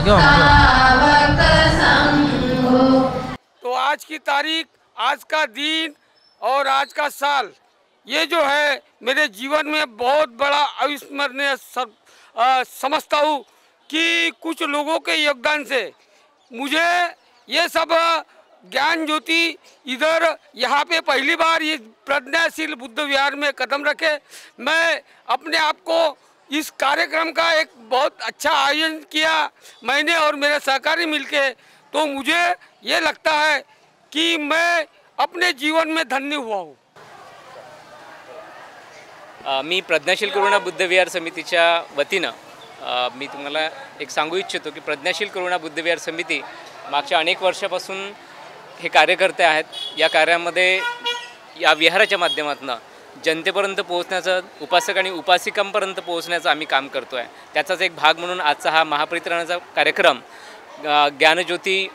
तो आज की तारीख, आज का दिन और आज का साल, ये जो है मेरे जीवन में बहुत बड़ा अविस्मरणीय समझता हूँ कि कुछ लोगों के योगदान से मुझे ये सब ज्ञान ज्योति इधर यहाँ पे पहली बार ये प्रज्ञाशील बुद्ध विहार में कदम रखे। मैं अपने आप को इस कार्यक्रम का एक बहुत अच्छा आयोजन किया मैंने और मेरे सहकारी मिलके, तो मुझे ये लगता है कि मैं अपने जीवन में धन्य हुआ हूँ। मी प्रज्ञाशील करुणा बुद्ध विहार समितीच्या वतीनं मी तुम्हाला एक सांगू इच्छितो की प्रज्ञाशील करुणा बुद्ध विहार समिती मागच्या अनेक वर्षापासून हे कार्य करते आहेत। या कार्यामध्ये या विहाराच्या माध्यमातून जनतेपर्यंत पोहोचण्याचं, उपासक आणि उपासिकांपर्यंत पोहोचण्याचं आम्ही काम करतो आहे। त्याचाच एक भाग म्हणून आजचा हा महापरित्राणाचा कार्यक्रम ज्ञानज्योती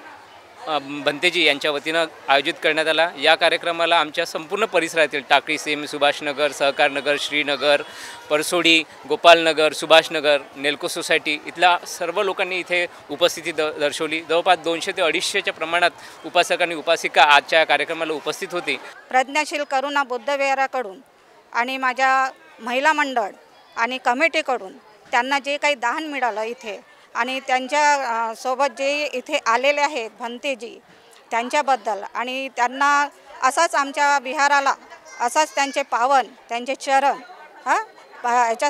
भंतेजी यांच्या वतीनं आयोजित करण्यात आला। या कार्यक्रमाला आमच्या संपूर्ण परिसरातील टाकळी सीम, सुभाषनगर, सहकारनगर, श्रीनगर, परसोडी, गोपालनगर, सुभाषनगर, नेल्को सोसायटी इथल्या सर्व लोकांनी इथे उपस्थिती दर्शवली। जवळपास 200 ते 250च्या प्रमाणात उपासक आणि उपासिका आजच्या कार्यक्रमाला उपस्थित होती। प्रज्ञाशील करुणा बुद्ध विहाराकडून आणि माझ्या महिला मंडळ आणि कमिटीकडून त्यांना जे काही दान मिळालं इथे आणि त्यांच्या सोबत जे इथे आलेले आहेत भंतेजी, त्यांच्याबद्दल आणि त्यांना असाच आमच्या विहाराला असाच त्यांचे पावन, त्यांचे चरण याच्या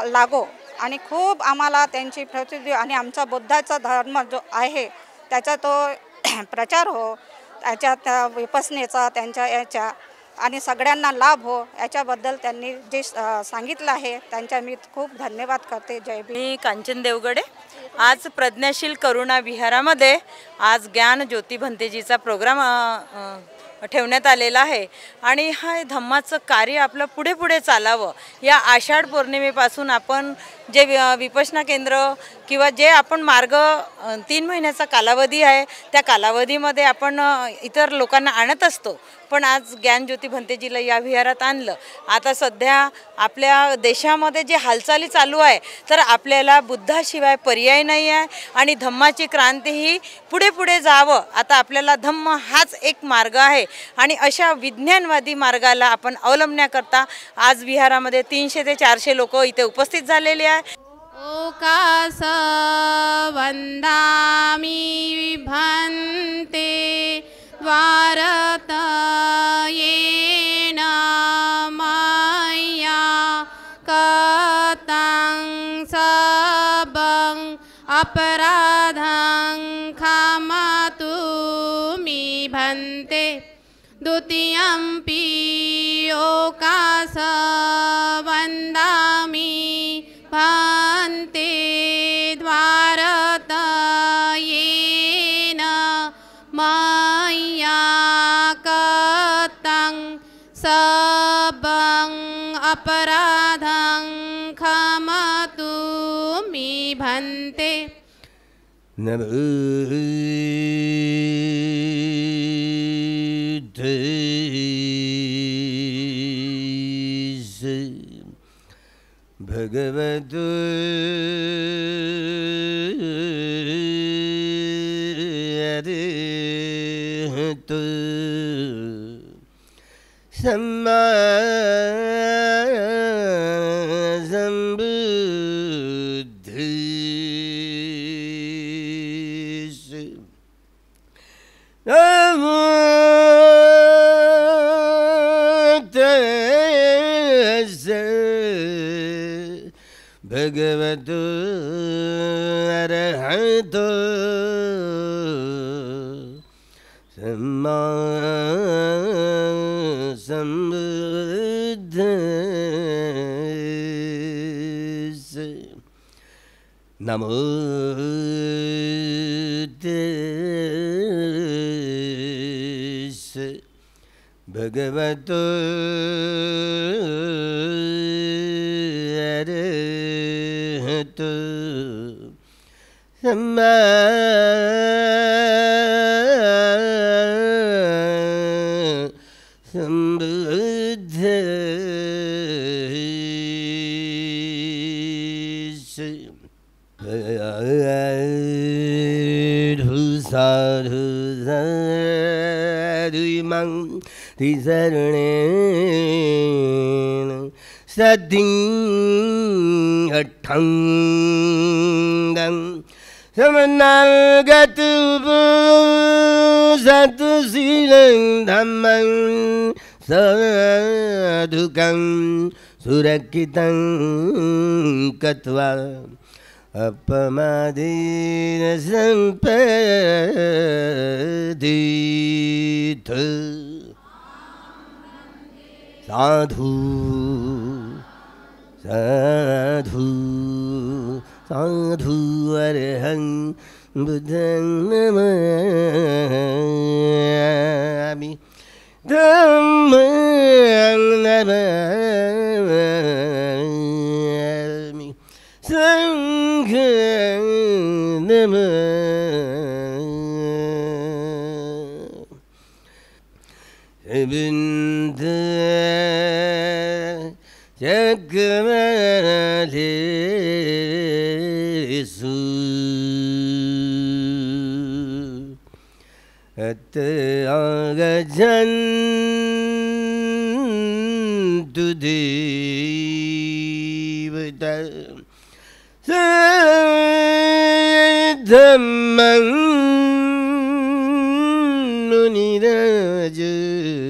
लागो आणि खूप आम्हाला त्यांची प्रसिद्धी आणि आमचा बुद्धाचा धर्म जो आहे त्याचा तो प्रचार हो, त्याच्यात विपसनेचा त्यांच्या याच्या आणि सगळ्यांना लाभ हो, याच्याबद्दल त्यांनी जे सांगितलं आहे त्यांच्या मी खूप धन्यवाद करते। जय भीम। मी कांचन देवगडे। आज प्रज्ञाशील करुणा विहारामध्ये आज ज्ञान ज्योती भंतेजीचा प्रोग्राम ठेवण्यात आलेला आहे आणि हा धम्माचं कार्य आपलं पुढे पुढे चालावं या आषाढ पौर्णिमेपासून आपण जे विपश्यना केंद्र किंवा जे आपण मार्ग 3 महिन्याचा कालावधी आहे त्या कालावधीमध्ये आपण इतर लोकांना आणत असतो, पण आज ज्ञानज्योती भंतेजीला या विहारात आणलं। आता सध्या आपल्या देशामध्ये जे हालचाली चालू आहे तर आपल्याला बुद्धाशिवाय पर्याय नाही आहे आणि धम्माची क्रांती ही पुढे पुढे जावं। आता आपल्याला धम्म हाच एक मार्ग आहे आणि अशा विज्ञानवादी मार्गाला आपण अवलंबण्याकरता आज विहारामध्ये 300 ते 400 लोक इथे उपस्थित झालेले आहे। ओकास वंदामि भंते द्वारत येन मया कतं सबं अपराधं क्षमतु मे भंते द्वितीयंपि ओकास वंदामि भंते द्वारत येन मया कतं सबं अपराधं क्षमतु मे भंते। भगवतो अरहतो सम्मा सम्बुद्धस्स नमो तस्सै भगवतो अरहतो सम्मा सम्बुद्धस्स नमो तस्सै भगवतो अरहतो सम्मा सम्बुद्धस्स साधु साधु इमं तिसरणेन सद्धिं अठ्ठं समनागत सत्शीलं धम्मं साधुकं सुरक्षितं कृत्वा अपमादेन सम्पदीत साधु साधु साधु अर्हं बुद्धं नमामि धम्मं नमामि संघं नमामि बिन्द चक्रमलेषु अत आगच्छन्तु देवता धम्मं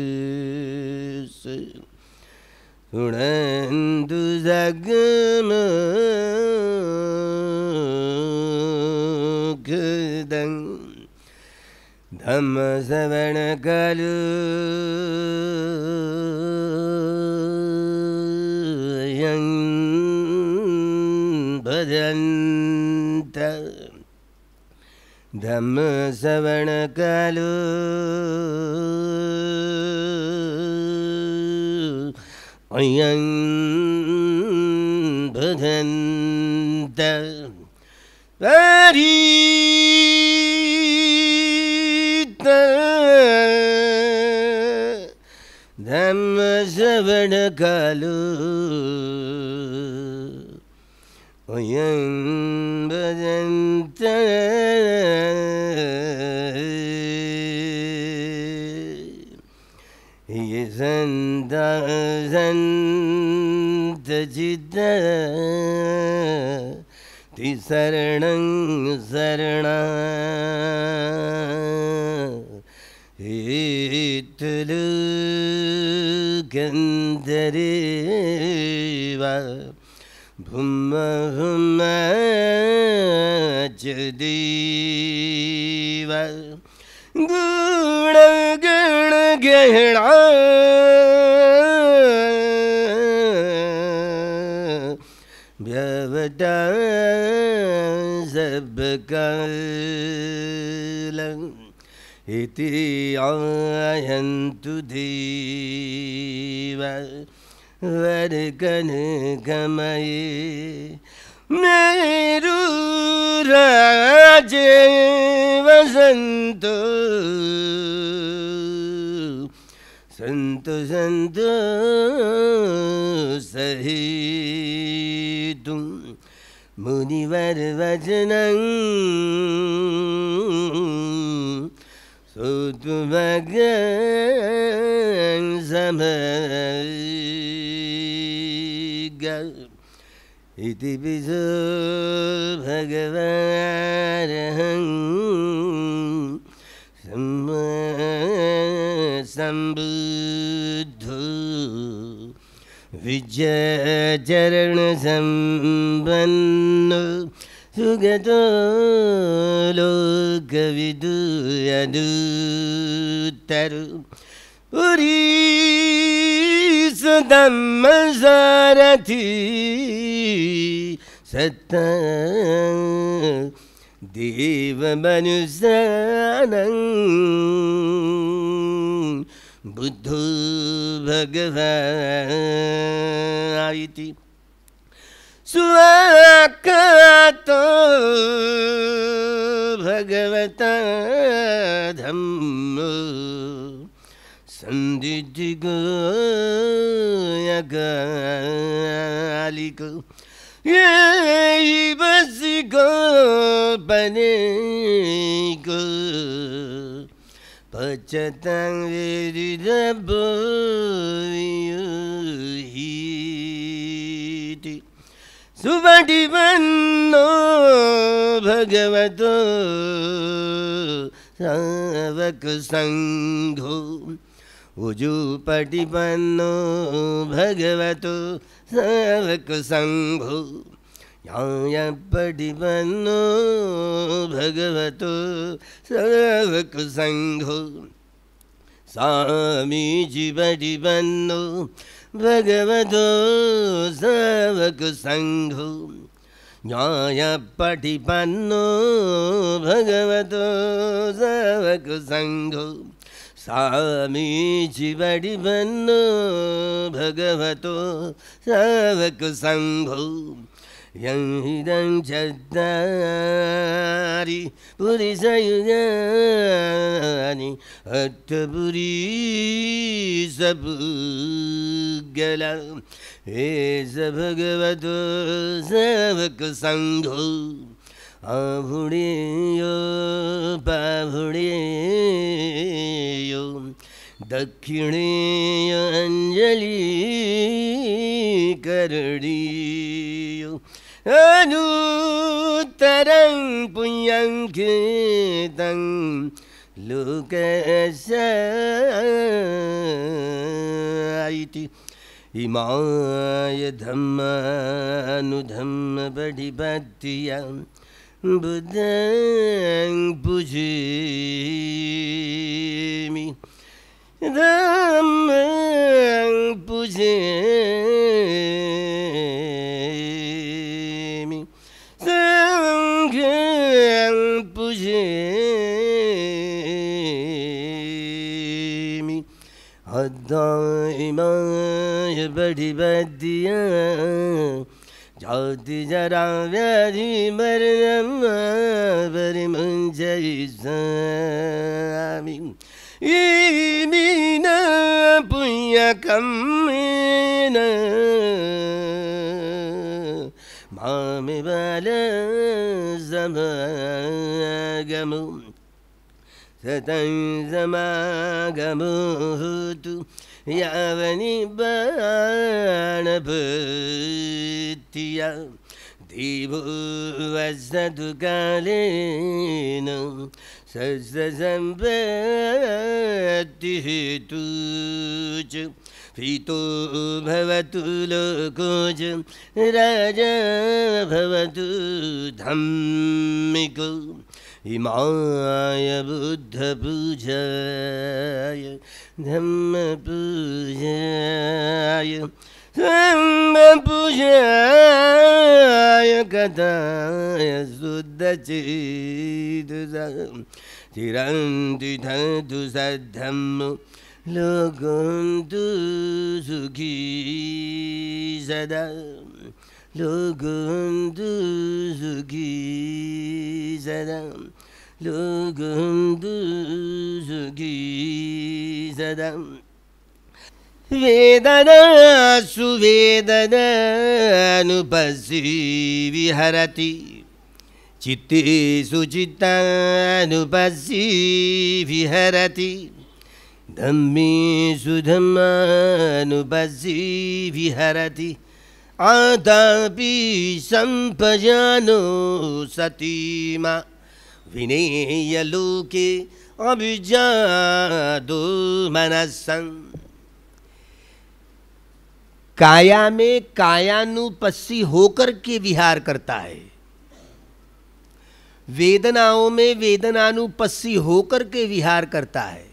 मुनिराजस् शृण्वन्तु जगमुखदं धम्मश्रवणकालो यं भजन्त धम्मश्रवणकालो अयं भजन्त परीत धम्मश्रवणकालो अयं भजन्त ये सन्तचित्त तिसरणं शरणा हेतुलुकन्दरेव भुम भुम च देव गुण गण गहना व्यवता सब कालं इति आयन्तु देव वरकनकमये मेरुराजे वसन्तु सन्तु सन्तु सहितुं मुनिवरवचनं श्रोतु भगं समग इति विशो भगवारहं सम्बुद्धो विजयचरणसम्पन्नो सुगतो लोकविदुयदुत्तरो पुरीश धम्मसारथी सत्ता देवमनुष्यानं बुद्धो भगवान् इति स्वाकातो भगवता धम्मो संदिग्धो यकालिको ये बसिको बने को पचतंगिरबोयुहिति सुबटी बन्नो भगवतो सावक संघो उजुपटी बन्नो भगवतो सावक संघो यायपटिपन्नो भगवतो सावक संघो स्वामीजी पटिपन्नो भगवतो सावक संघो यायपटिपन्नो भगवतो सावक संघो स्वामीजी पटिपन्नो भगवतो सावक संघो यंहिदं चत्तारि पुरिसयुगानि अट्टपुरी सबुगला एष भगवतो सावक संघो आभुणेयो पाभुणेयो दक्षिणेय अंजलि करणीयो अनुत्तरं पुण्यं कृतं लोकस्याइति इमाय धम्मानुधम्मपटिपत्तिया बुद्धं पूजयामि धम्मं पूजयामि संघं पूजयामि अद्वैमाय पटिपत्तिया जाति जरा व्याधि मरणं परिमुञ्चयिष्यामि इमिना पुण्यकम्मेन मामे बालसमागमो सतं समागमोऽस्तु यावनि बाणभृत्या देवो वसतु कालेन सस्यसम्पत्तिहेतु च प्रीतो भवतु लोको च राजा भवतु धम्मिको इमाय बुद्धपूजाय धम्मपूजाय संघपूजाय कथाय शुद्धचेतसा चिरन्ति धन्तु सद्धम्मो लोकन्तु सुखी सदा लोकन्तु सुखी सदा लोकन्तु सुखी सदा वेदना सुवेदनानुपस्सी विहरति चित्ते सुचित्तानुपस्सी विहरति धम्मेषु धम्मानुपस्सी विहरति आदापि सम्पजानो सतीमा विनेयलोके अभिजादो मनस्सं काया में कायानुपस्सी होकर के विहार करता है, वेदनाओं में वेदनानुपस्सी होकर के विहार करता है,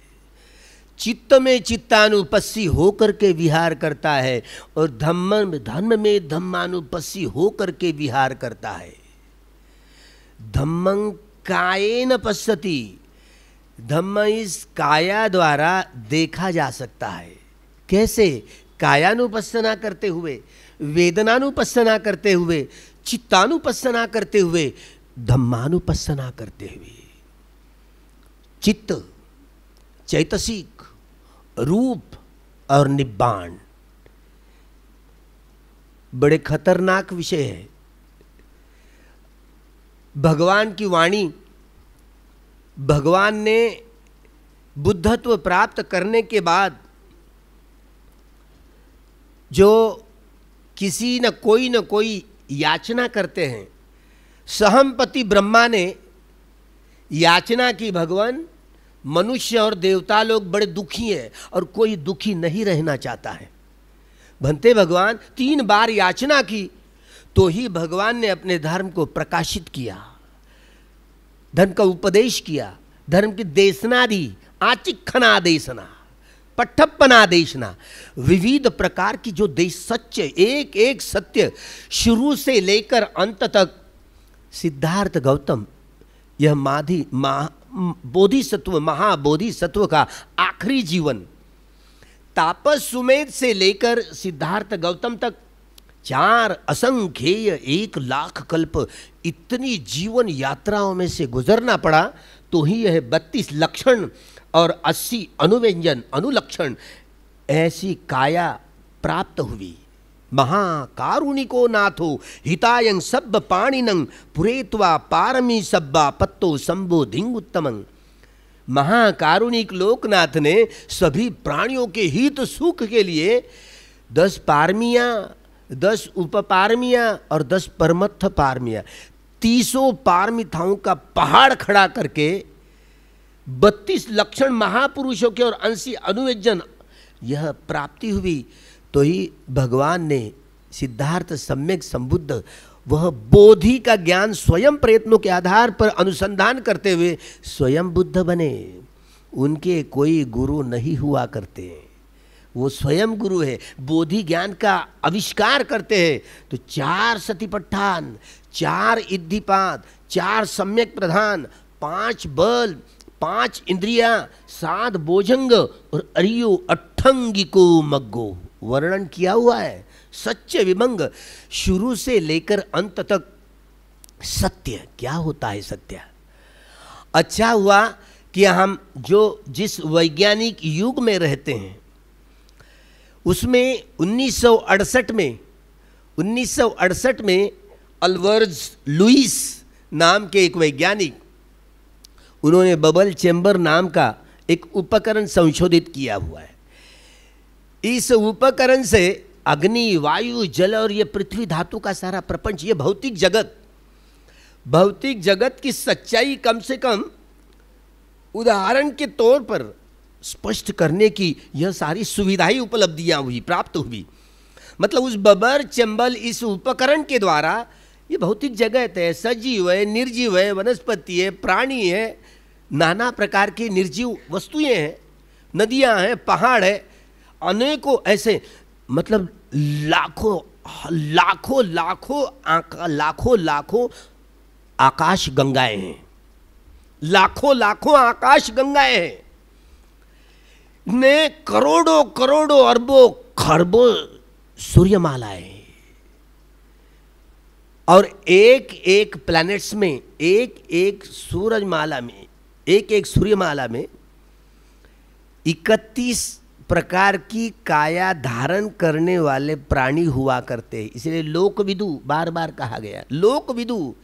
चित्त में चित्तानुपस्सी होकर के विहार करता है और धम्म में धम्मानुपस्सी होकर के विहार करता है। धम्मं कायेन पश्यति, धम्म इस काया द्वारा देखा जा सकता है। कैसे? कायानुपස්සना करते हुए, वेदनानुपස්සना करते हुए, चित्तानुपස්සना करते हुए, धम्मानुपස්සना करते हुए। चित्त, चैतसिक, रूप और निब्बाण बड़े खतरनाक विषय है। भगवान की वाणी, भगवान ने बुद्धत्व प्राप्त करने के बाद जो किसी न कोई याचना करते हैं, सहमपति ब्रह्मा ने याचना की, भगवान मनुष्य और देवता लोग बड़े दुखी हैं और कोई दुखी नहीं रहना चाहता है। भंते भगवान 3 बार याचना की तो ही भगवान ने अपने धर्म को प्रकाशित किया, धर्म का उपदेश किया, धर्म की देशना दी, आचिखना देशना, पट्टप्पना देशना, विविध प्रकार की जो देश सत्य, एक एक सत्य शुरू से लेकर अंत तक। सिद्धार्थ गौतम यह बोधिसत्व, महाबोधिसत्व का आखिरी जीवन, तापस सुमेध से लेकर सिद्धार्थ गौतम तक 4 असंख्येय 1 लाख कल्प इतनी जीवन यात्राओं में से गुजरना पड़ा तो ही यह 32 लक्षण और 80 अनुव्यंजन अनुलक्षण ऐसी काया प्राप्त हुई। महाकारुणिको नाथो हितायं सब्ब पाणिनं पुरेत्वा पारमी सब्बा पत्तो संबोधिं उत्तमं। महाकारुणिक लोकनाथ ने सभी प्राणियों के हित सुख के लिए 10 पारमियां, 10 उपपारमियां और 10 परमत्थ पारमियां, 300 पारमिताओं का पहाड़ खड़ा करके 32 लक्षण महापुरुषों के और 80 अनुव्यंजन यह प्राप्ति हुई तो ही भगवान ने सिद्धार्थ सम्यक संबुद्ध वह बोधि का ज्ञान स्वयं प्रयत्नों के आधार पर अनुसंधान करते हुए स्वयं बुद्ध बने। उनके कोई गुरु नहीं हुआ करते, वो स्वयं गुरु है। बोधि ज्ञान का आविष्कार करते हैं तो 4 सतिपट्ठान, 4 इद्धिपाद, 4 सम्यक प्रधान, 5 बल, 5 इंद्रियां, 7 बोझंग और अरियो अट्ठंगिको मग्गो वर्णन किया हुआ है। सच्चे विभंग शुरू से लेकर अंत तक सत्य क्या होता है। सत्य अच्छा हुआ कि हम जिस वैज्ञानिक युग में रहते हैं उसमें 1968 में अल्वर्ज लुइस नाम के एक वैज्ञानिक, उन्होंने बबल चैम्बर नाम का एक उपकरण संशोधित किया हुआ है। इस उपकरण से अग्नि, वायु, जल और ये पृथ्वी धातु का सारा प्रपंच, ये भौतिक जगत की सच्चाई कम से कम उदाहरण के तौर पर स्पष्ट करने की यह सारी सुविधाएं उपलब्धियां हुई, प्राप्त हुई। मतलब उस बबर चंबल इस उपकरण के द्वारा ये भौतिक जगत है, सजीव है, निर्जीव है, वनस्पति है, प्राणी है, नाना प्रकार की निर्जीव वस्तुएं हैं, नदियां हैं, पहाड़ है, अनेकों ऐसे, मतलब लाखों आकाश गंगाएं हैं, लाखों आकाश गंगाएं हैं, ने करोड़ों अरबों खरबों सूर्यमालाएं, और एक प्लैनेट्स में, एक सूरजमाला में, एक सूर्यमाला में 31 प्रकार की काया धारण करने वाले प्राणी हुआ करते हैं। इसलिए लोकविदु बार बार कहा गया। लोकविदु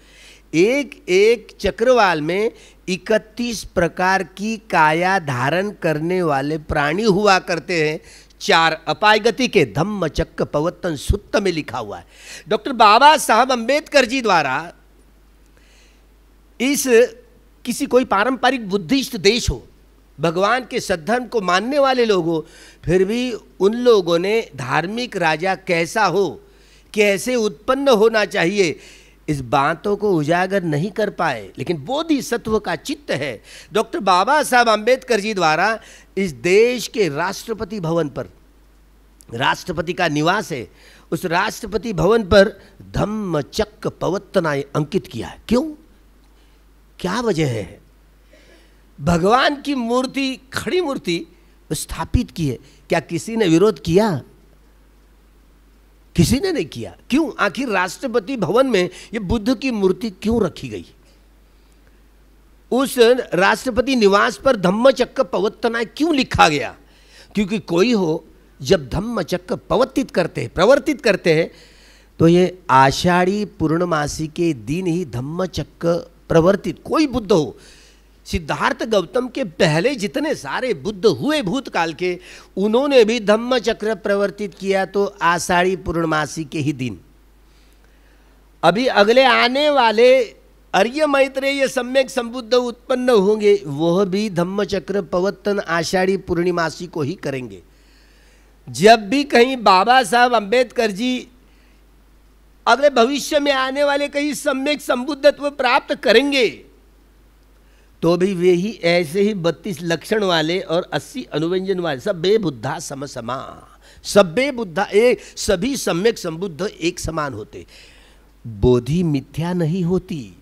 एक चक्रवाल में 31 प्रकार की काया धारण करने वाले प्राणी हुआ करते हैं। 4 अपाय गति के धम्म चक्क पवत्तन सुत्त में लिखा हुआ है। डॉक्टर बाबा साहब अंबेडकर जी द्वारा इस किसी कोई पारंपरिक बुद्धिस्ट देश हो, भगवान के सद्धर्म को मानने वाले लोग हो, फिर भी उन लोगों ने धार्मिक राजा कैसा हो, कैसे उत्पन्न होना चाहिए, इस बातों को उजागर नहीं कर पाए। लेकिन बोधिसत्व का चित्त है डॉक्टर बाबा साहब अंबेडकर जी द्वारा इस देश के राष्ट्रपति भवन पर, राष्ट्रपति का निवास है, उस राष्ट्रपति भवन पर धम्म चक्क पवत्तनाएं अंकित किया है। क्यों, क्या वजह है? भगवान की मूर्ति, खड़ी मूर्ति स्थापित की है। क्या किसी ने विरोध किया? किसी ने नहीं किया। क्यों? आखिर राष्ट्रपति भवन में ये बुद्ध की मूर्ति क्यों रखी गई? उस राष्ट्रपति निवास पर धम्म चक्क पवत्तनाएं क्यों लिखा गया? क्योंकि कोई हो जब धम्म चक्क प्रवर्तित करते हैं तो ये आषाढ़ी पूर्णमासी के दिन ही धम्मचक्र प्रवर्तित, कोई बुद्ध हो, सिद्धार्थ गौतम के पहले जितने सारे बुद्ध हुए भूतकाल के, उन्होंने भी धम्मचक्र प्रवर्तित किया तो आषाढ़ी पूर्णमासी के ही दिन। अभी अगले आने वाले अर्य मैत्रेय सम्यक संबुद्ध उत्पन्न होंगे, वह भी धम्मचक्र प्रवर्तन आषाढ़ी पूर्णिमासी को ही करेंगे। जब भी कहीं बाबा साहब अंबेडकर जी अगले भविष्य में आने वाले कहीं सम्यक संबुद्धत्व प्राप्त करेंगे, तो भी वे ही ऐसे ही 32 लक्षण वाले और 80 अनुव्यंजन वाले, सभ्य बुद्धा समसमा, सभ्य बुद्धा एक, सभी सम्यक संबुद्ध एक समान होते। बोधि मिथ्या नहीं होती,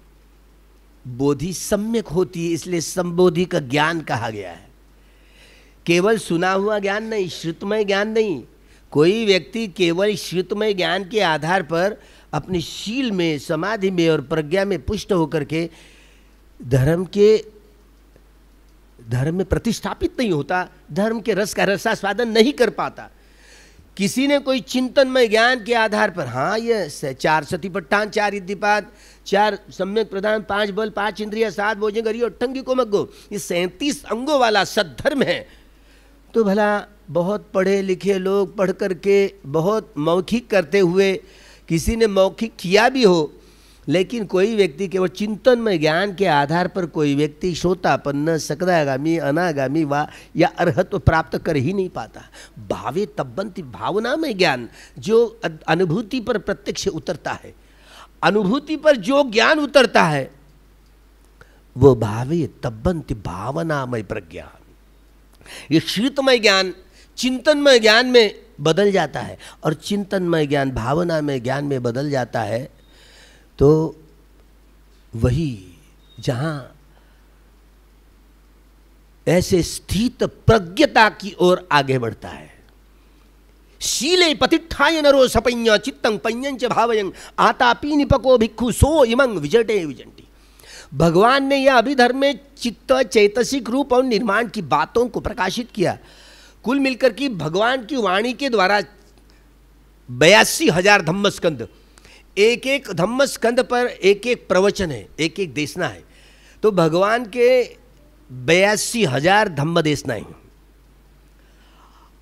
बोधि सम्यक होती है, इसलिए संबोधि का ज्ञान कहा गया है। केवल सुना हुआ ज्ञान नहीं, श्रुतमय ज्ञान नहीं। कोई व्यक्ति केवल श्रुतमय ज्ञान के आधार पर अपने शील में, समाधि में और प्रज्ञा में पुष्ट होकर के धर्म में प्रतिष्ठापित नहीं होता, धर्म के रस का रसास्वादन नहीं कर पाता। किसी ने कोई चिंतनमय ज्ञान के आधार पर, हाँ ये 4 सतिपट्ठान, 4 इद्दिपाद, 4 सम्यक प्रधान, 5 बल, 5 इंद्रिय, 7 भोजन करियो, अट्ठंगी को मग्गो, ये 37 अंगों वाला सद्धर्म है। तो भला बहुत पढ़े लिखे लोग पढ़ करके बहुत मौखिक करते हुए किसी ने मौखिक किया भी हो, लेकिन कोई व्यक्ति केवल चिंतनमय ज्ञान के आधार पर कोई व्यक्ति श्रोतापन्न, सकदागामी, अनागामी वा या अर्हत्व प्राप्त कर ही नहीं पाता। भावे तब्बंति, भावना में ज्ञान जो अनुभूति पर प्रत्यक्ष उतरता है, अनुभूति पर जो ज्ञान उतरता है वो भावे तब्बंति भावनामय प्रज्ञान। ये शीतमय ज्ञान चिंतनमय ज्ञान में बदल जाता है और चिंतनमय ज्ञान भावनामय ज्ञान में बदल जाता है, तो वही जहां ऐसे स्थित प्रज्ञता की ओर आगे बढ़ता है। शीले पतिष्ठाय नरो सपඤ्ඤ चित्तं पඤ्ඤञ्च भावयं आतापि निपको भिक्षु सो इमं विजटे विजंटी। भगवान ने यह अभिधर्म में चित्त चैतसिक रूप और निर्माण की बातों को प्रकाशित किया। कुल मिलकर की भगवान की वाणी के द्वारा 82,000 धम्मस्कंद, एक एक धम्मस्कंद पर एक एक प्रवचन है, एक एक देशना है। तो भगवान के 82,000 धम्म देशनाएं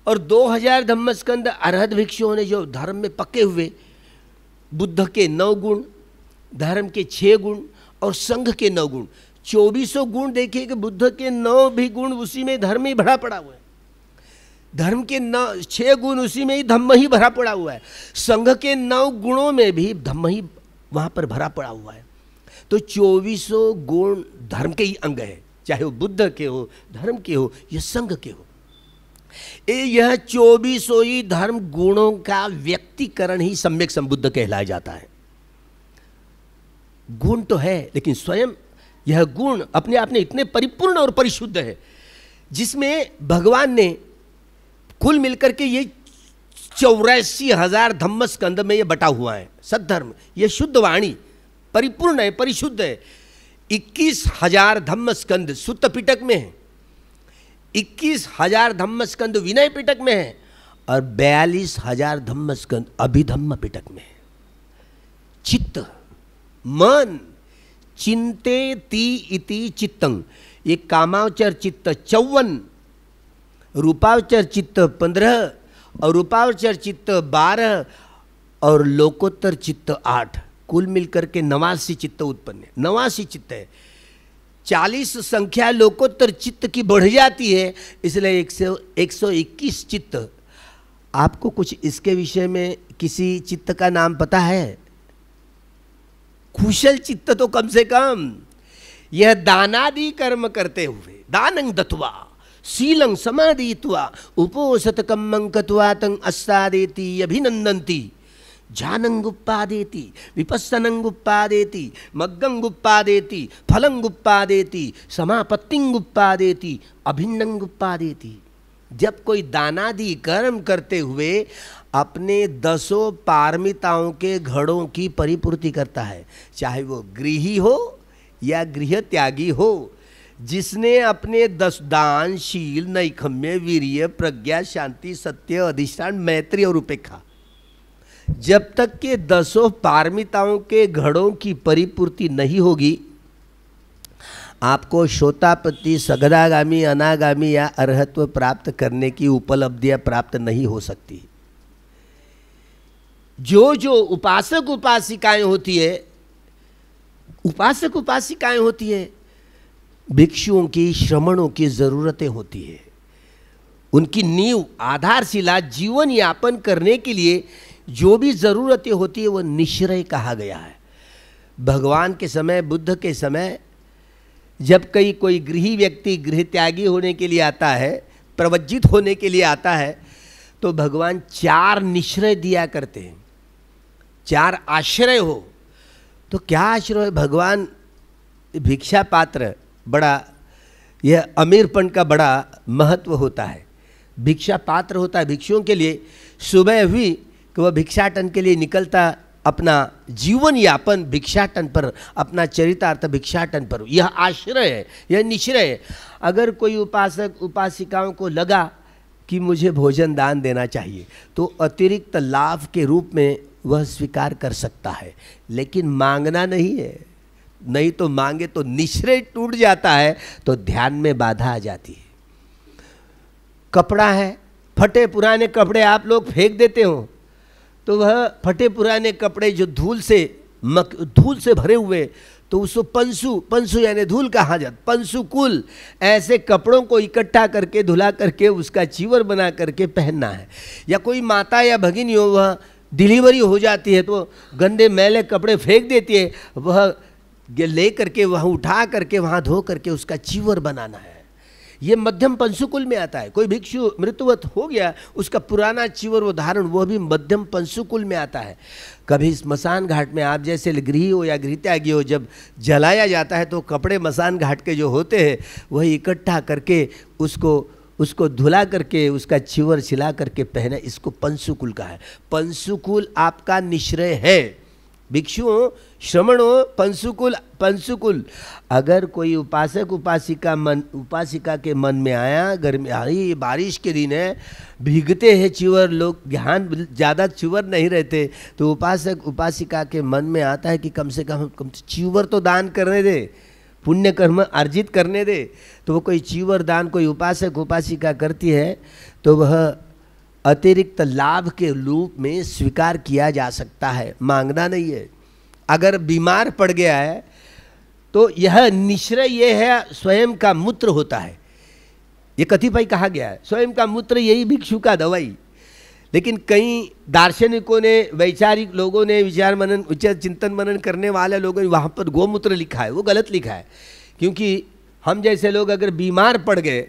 और 2,000 धम्मस्कंद अरहत भिक्षुओं ने जो धर्म में पक्के हुए, बुद्ध के 9 गुण, धर्म के 6 गुण और संघ के 9 गुण, 2400 गुण। देखिए कि बुद्ध के 9 भी गुण उसी में धर्म ही भरा पड़ा हुआ है, धर्म के 6 गुण उसी में ही धम्म ही भरा पड़ा हुआ है, संघ के 9 गुणों में भी धम्म ही वहाँ पर भरा पड़ा हुआ है। तो 2400 गुण धर्म के ही अंग है, चाहे वो बुद्ध के हो, धर्म के हो या संघ के हो। यह 2400 ही धर्म गुणों का व्यक्तिकरण ही सम्यक संबुद्ध कहलाया जाता है। गुण तो है, लेकिन स्वयं यह गुण अपने आप में इतने परिपूर्ण और परिशुद्ध है, जिसमें भगवान ने कुल मिलकर के ये 84,000 धम्मस्कंद में ये बटा हुआ है। सद्धर्म ये शुद्ध वाणी परिपूर्ण है, परिशुद्ध है। 21,000 धम्मस्कंद सुत्त पिटक में है, 21,000 धम्मस्कंद विनय पिटक में है और 42,000 धम्मस्कंद अभिधम्म पिटक में है। चित्त मन चिंतेति इति चित्तं, ये कामावचर चित्त 54, रूपावचर चित्त 15 और रूपावचर चित्त 12 और लोकोत्तर चित्त 8, कुल मिलकर के 89 चित्त उत्पन्न है। 89 चित्त है। 40 संख्या लोकोत्तर चित्त की बढ़ जाती है, इसलिए 121 चित्त। आपको कुछ इसके विषय में किसी चित्त का नाम पता है? कुशल चित्त तो कम से कम यह दानादि कर्म करते हुए, दानं दत्वा शीलं समादित्वा उपोषतकं कृत्वा तं अस्सादेति अभिनंदन्ति, ध्यानं गुप्पादेति, विपस्सनं गुप्पादेति, मग्गं गुप्पादेति, फलं गुप्पादेति, समापत्तिं गुप्पादेति, अभिन्नं गुप्पादेति। जब कोई दानादि कर्म करते हुए अपने 10 पारमिताओं के घड़ों की परिपूर्ति करता है, चाहे वो गृही हो या गृह त्यागी हो, जिसने अपने 10 दान, शील, नैखम्य, वीर्य, प्रज्ञा, शांति, सत्य, अधिष्ठान, मैत्री और उपेक्षा, जब तक के 10 पारमिताओं के घड़ों की परिपूर्ति नहीं होगी, आपको शोतापति, सगदागामी, अनागामी या अरहत्व प्राप्त करने की उपलब्धियां प्राप्त नहीं हो सकती। जो जो उपासक उपासिकाएं होती है, उपासक उपासिकाएं होती है, भिक्षुओं की, श्रमणों की ज़रूरतें होती है। उनकी नींव, आधारशिला, जीवन यापन करने के लिए जो भी ज़रूरतें होती है वो निश्रय कहा गया है। भगवान के समय, बुद्ध के समय, जब कोई गृही व्यक्ति गृह त्यागी होने के लिए आता है, प्रवज्जित होने के लिए आता है, तो भगवान 4 निश्रय दिया करते हैं। 4 आश्रय हो तो क्या आश्रय? भगवान भिक्षा पात्र, बड़ा यह अमीरपन का बड़ा महत्व होता है। भिक्षा पात्र होता है भिक्षुओं के लिए। सुबह हुई कि वह भिक्षाटन के लिए निकलता, अपना जीवन यापन भिक्षाटन पर, अपना चरितार्थ भिक्षाटन पर। यह आश्रय है, यह निश्रय है। अगर कोई उपासक उपासिकाओं को लगा कि मुझे भोजन दान देना चाहिए, तो अतिरिक्त लाभ के रूप में वह स्वीकार कर सकता है, लेकिन मांगना नहीं है। नहीं तो मांगे तो निश्चय टूट जाता है, तो ध्यान में बाधा आ जाती है। कपड़ा है, फटे पुराने कपड़े आप लोग फेंक देते हो, तो वह फटे पुराने कपड़े जो धूल से भरे हुए, तो उसको पंसु यानी धूल कहा जाता, पंसुकुल, ऐसे कपड़ों को इकट्ठा करके धुला करके उसका चीवर बना करके पहनना है। या कोई माता या भगिनी हो, वह डिलीवरी हो जाती है तो गंदे मैले कपड़े फेंक देती है, वह ले करके वहाँ उठा करके वहाँ धो करके उसका चीवर बनाना है। ये मध्यम पंसुकुल में आता है। कोई भिक्षु मृत्युवत हो गया, उसका पुराना चीवर वो धारण, वह भी मध्यम पंसुकुल में आता है। कभी स्मशान घाट में आप जैसे गृही हो या गृहत्यागी हो, जब जलाया जाता है तो कपड़े मसान घाट के जो होते हैं वही इकट्ठा करके उसको धुला करके उसका चीवर छिला करके पहने, इसको पंसुकुल का है। पंसुकुल आपका निश्रय है। भिक्षुओं, श्रमणों, पंसुकुल। अगर कोई उपासक उपासिका के मन में आया, गर्मी आ रही, बारिश के दिन है, भीगते हैं चीवर, लोग ध्यान ज़्यादा चीवर नहीं रहते, तो उपासक उपासिका के मन में आता है कि कम से कम चीवर तो दान करने दे, पुण्य कर्म अर्जित करने दे। तो वो कोई चीवर दान कोई उपासक उपासिका करती है, तो वह अतिरिक्त लाभ के रूप में स्वीकार किया जा सकता है, मांगना नहीं है। अगर बीमार पड़ गया है तो यह निश्रय ये है, स्वयं का मूत्र होता है। ये कतिपय कहा गया है, स्वयं का मूत्र यही भिक्षु का दवाई। लेकिन कई दार्शनिकों ने, वैचारिक लोगों ने, विचार मनन, उच्च चिंतन मनन करने वाले लोगों ने वहाँ पर गोमूत्र लिखा है, वो गलत लिखा है। क्योंकि हम जैसे लोग अगर बीमार पड़ गए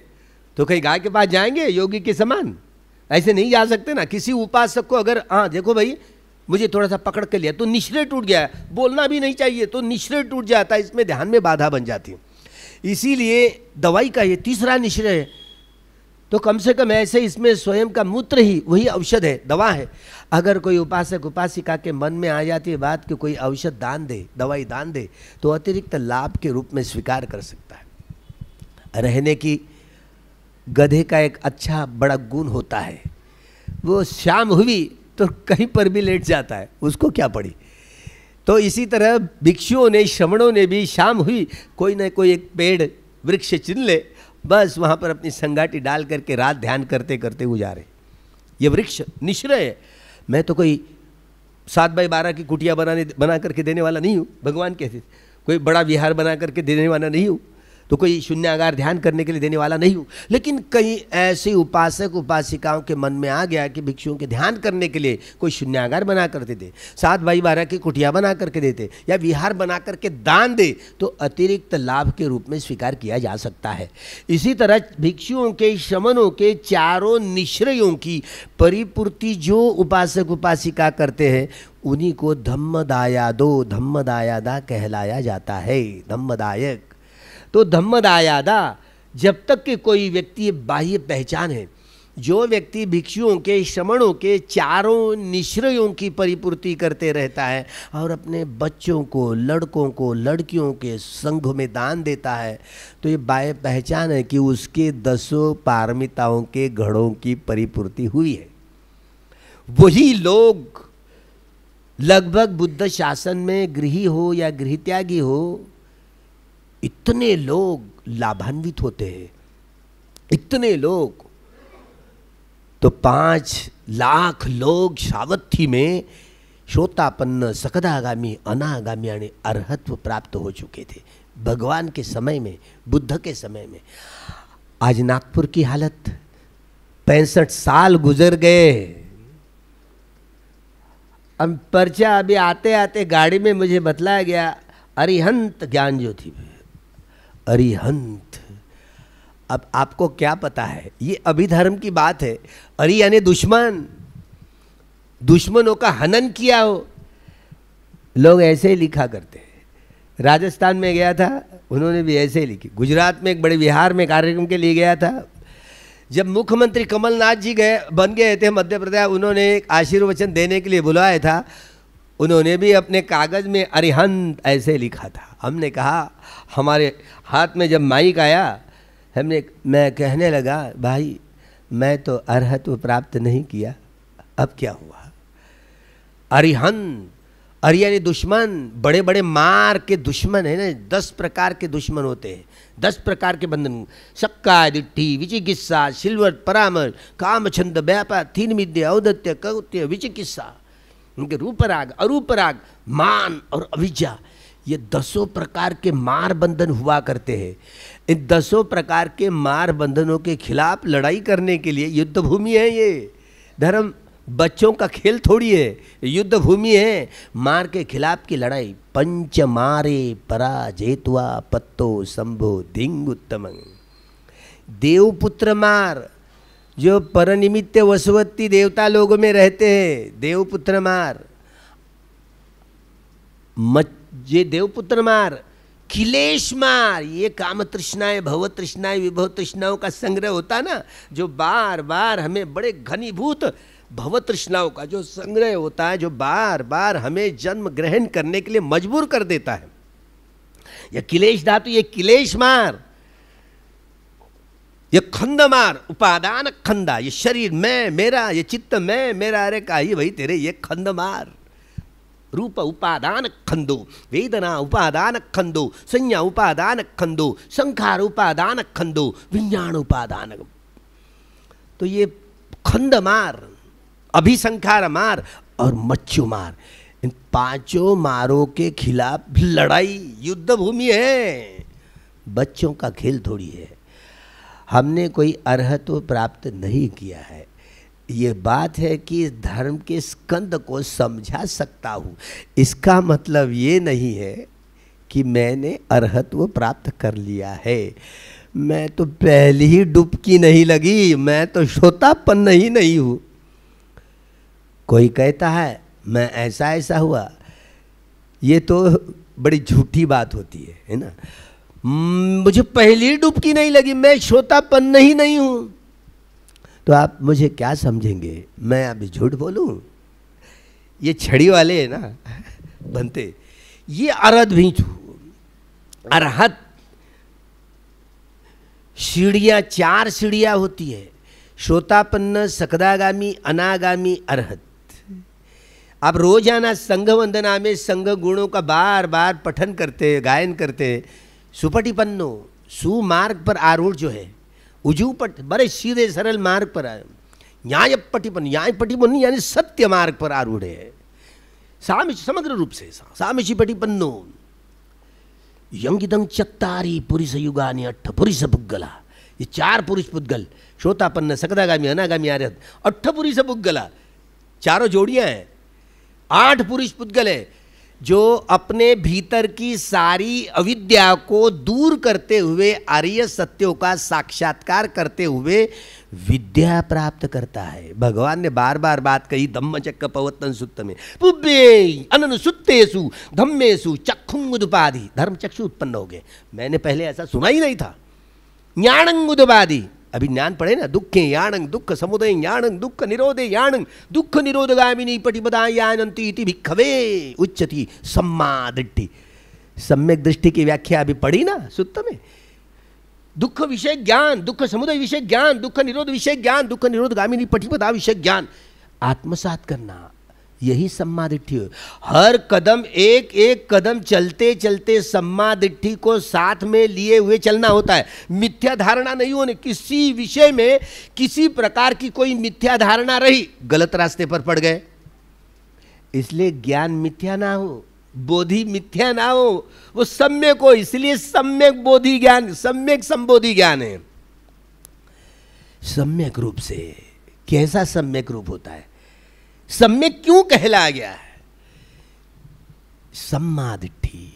तो कहीं गाय के पास जाएंगे योगी के समान? ऐसे नहीं जा सकते ना। किसी उपासक को अगर, हाँ देखो भाई मुझे थोड़ा सा पकड़ के लिया तो निश्चय टूट गया, बोलना भी नहीं चाहिए तो निश्चय टूट जाता है, इसमें ध्यान में बाधा बन जाती है। इसीलिए दवाई का ये तीसरा निश्चय है। तो कम से कम ऐसे इसमें स्वयं का मूत्र ही वही औषध है, दवा है। अगर कोई उपासक उपासिका के मन में आ जाती है बात कि कोई औषध दान दे, दवाई दान दे, तो अतिरिक्त लाभ के रूप में स्वीकार कर सकता है। रहने की गधे का एक अच्छा बड़ा गुण होता है, वो शाम हुई तो कहीं पर भी लेट जाता है, उसको क्या पड़ी। तो इसी तरह भिक्षुओं ने, श्रमणों ने भी शाम हुई कोई न कोई एक पेड़ वृक्ष चुन ले, बस वहाँ पर अपनी संगाटी डाल करके रात ध्यान करते करते गुजारे। ये वृक्ष निश्चय है। मैं तो कोई 7x12 की कुटिया बना करके देने वाला नहीं हूँ, भगवान कहते। कोई बड़ा विहार बना करके देने वाला नहीं हूँ, तो कोई शून्यागार ध्यान करने के लिए देने वाला नहीं हूँ। लेकिन कई ऐसे उपासक उपासिकाओं के मन में आ गया कि भिक्षुओं के ध्यान करने के लिए कोई शून्यागार बना कर देते, 7x12 की कुटिया बना करके देते, या विहार बना करके दान दे, तो अतिरिक्त लाभ के रूप में स्वीकार किया जा सकता है। इसी तरह भिक्षुओं के, श्रमणों के चारों निश्रयों की परिपूर्ति जो उपासक उपासिका करते हैं, उन्हीं को धम्मदायादा कहलाया जाता है। धम्मदायक। तो धम्मदायादा, जब तक कि कोई व्यक्ति बाह्य पहचान है, जो व्यक्ति भिक्षुओं के, श्रमणों के चारों निश्रयों की परिपूर्ति करते रहता है और अपने बच्चों को, लड़कों को, लड़कियों के संघ में दान देता है, तो ये बाह्य पहचान है कि उसके 10 पारमिताओं के घड़ों की परिपूर्ति हुई है। वही लोग लगभग बुद्ध शासन में गृही हो या गृहत्यागी हो, इतने लोग लाभान्वित होते हैं, इतने लोग। तो 5 लाख लोग सावत्थी में श्रोतापन्न, सकदागामी, अनागामी आणि अर्हत्व प्राप्त हो चुके थे भगवान के समय में, बुद्ध के समय में। आज नागपुर की हालत, 65 साल गुजर गए। अब पर्चा अभी आते आते गाड़ी में मुझे बतलाया गया, अरिहंत ज्ञान ज्योति, अरिहंत। अब आपको क्या पता है, ये अभिधर्म की बात है। अरि यानी दुश्मन, दुश्मनों का हनन किया हो, लोग ऐसे ही लिखा करते हैं। राजस्थान में गया था, उन्होंने भी ऐसे ही लिखी। गुजरात में एक बड़े विहार में कार्यक्रम के लिए गया था, जब मुख्यमंत्री कमलनाथ जी बन गए थे मध्य प्रदेश, उन्होंने एक आशीर्वचन देने के लिए बुलाया था, उन्होंने भी अपने कागज़ में अरिहंत ऐसे लिखा था। हमने कहा, हमारे हाथ में जब माइक आया, मैं कहने लगा, भाई मैं तो अर्हत्व प्राप्त नहीं किया, अब क्या हुआ। अरिहंत, अरि यानी दुश्मन, बड़े बड़े मार के दुश्मन है ना। 10 प्रकार के दुश्मन होते हैं, 10 प्रकार के बंधन। सक्का दिट्ठी, विचिकित्सा, सिल्वर, परामर्श, काम, छंद, व्यापार, तीन विद्या, औदत्य, कौत्य, विचिकित्सा, उनके रूपराग, अरूपराग, मान और अविद्या, ये 10 प्रकार के मार बंधन हुआ करते हैं। इन 10 प्रकार के मार बंधनों के खिलाफ लड़ाई करने के लिए युद्ध भूमि है ये। धर्म बच्चों का खेल थोड़ी है, युद्ध भूमि है। मार के खिलाफ की लड़ाई। पंच मारे पराजेत्वा पत्तो संभो धिंग उत्तमं। देवपुत्र मार, जो परनिमित्त वसवत्ती देवता लोगों में रहते हैं, देवपुत्र मार। ये देवपुत्र मार, किलेश मार, ये काम तृष्णाएं, भव तृष्णाएं, विभव तृष्णाओं का संग्रह होता ना, जो बार बार हमें बड़े घनीभूत भव तृष्णाओं का जो संग्रह होता है, जो बार बार हमें जन्म ग्रहण करने के लिए मजबूर कर देता है। यह किलेश धातु, ये किलेश मार, ये खंड मार, उपादान खंडा, ये शरीर मैं मेरा, ये चित्त मैं मेरा, अरे काही भाई तेरे, ये खंड मार। रूप उपादान खंडो, वेदना उपादान खंडो, संज्ञा उपादान खंडो, संखार उपादान खंडो, विज्ञान उपादान। तो ये खंड मार, अभिसंखार मार और मच्छु मार, इन 5 मारों के खिलाफ लड़ाई युद्ध भूमि है। बच्चों का खेल थोड़ी है। हमने कोई अर्हत्व प्राप्त नहीं किया है। ये बात है कि इस धर्म के स्कंद को समझा सकता हूँ, इसका मतलब ये नहीं है कि मैंने अर्हत्व प्राप्त कर लिया है। मैं तो पहली ही डुबकी नहीं लगी, मैं तो श्रोतापन्न ही नहीं हूँ। कोई कहता है मैं ऐसा हुआ, ये तो बड़ी झूठी बात होती है ना। मुझे पहली डुबकी नहीं लगी, मैं श्रोतापन्न ही नहीं हूँ, तो आप मुझे क्या समझेंगे? मैं अभी झूठ बोलूं? ये छड़ी वाले है ना बनते, ये अरहत भी छू। अरहत सीढ़ियाँ 4 सीढ़ियाँ होती है, श्रोतापन्न, सकदागामी, अनागामी, अरहत। आप रोजाना संघ वंदना में संघ गुणों का बार बार पठन करते, गायन करते। सुपटिपन्नो, सुमार्ग पर आरूढ़ जो है, उजूपट बड़े सीधे सरल मार्ग पर आए। न्याय पटिपन, न्याय पटिपन यानी सत्य मार्ग पर आरूढ़ है। सामिश समग्र रूप से सामिशी पटिपन्नो यंगिदं चत्तारी पुरुष युगानि 8 पुरुष पुद्गला। ये 4 पुरुष पुद्गल, श्रोतापन्न, सकदागामी, अनागामी, अरहत, 8 पुरुष पुद्गला, 4 जोड़ियां हैं, 8 पुरुष पुद्गल है, जो अपने भीतर की सारी अविद्या को दूर करते हुए आर्य सत्यों का साक्षात्कार करते हुए विद्या प्राप्त करता है। भगवान ने बार बार बात कही धम्मचक्र पवत्तन सुत्त में, पुब्बे अननु सुत्तेषु धम्मेषु चक्षुंगुदुपाधि, धर्म चक्षु उत्पन्न हो गए। मैंने पहले ऐसा सुना ही नहीं था। ज्ञानंगुदुपाधि, अभी ज्ञान पढ़े ना, दुखे याणंग, दुख समुदय याणंग, दुख निरोधे याणंग, दुख निरोधगामिनी पटिपदा यानंती इति भिक्खवे उच्चति सम्मा दृष्टि। सम्यक दृष्टि की व्याख्या अभी पढ़ी ना सुत्त में। दुख विषय ज्ञान, दुख समुदय विषय ज्ञान, दुख निरोध विषय ज्ञान, दुख निरोधगामिनी पटिपदा विषय ज्ञान आत्मसात करना, यही सम्मा दिट्ठी हो। हर कदम एक एक कदम चलते चलते सम्मा दिट्ठी को साथ में लिए हुए चलना होता है। मिथ्या धारणा नहीं होने, किसी विषय में किसी प्रकार की कोई मिथ्या धारणा रही, गलत रास्ते पर पड़ गए। इसलिए ज्ञान मिथ्या ना हो, बोधि मिथ्या ना हो, वो सम्यक हो। इसलिए सम्यक बोधि ज्ञान, सम्यक संबोधि ज्ञान है। सम्यक रूप से, कैसा सम्यक रूप होता है, सम्यक क्यों कहलाया गया है? सम्मा दिट्ठी,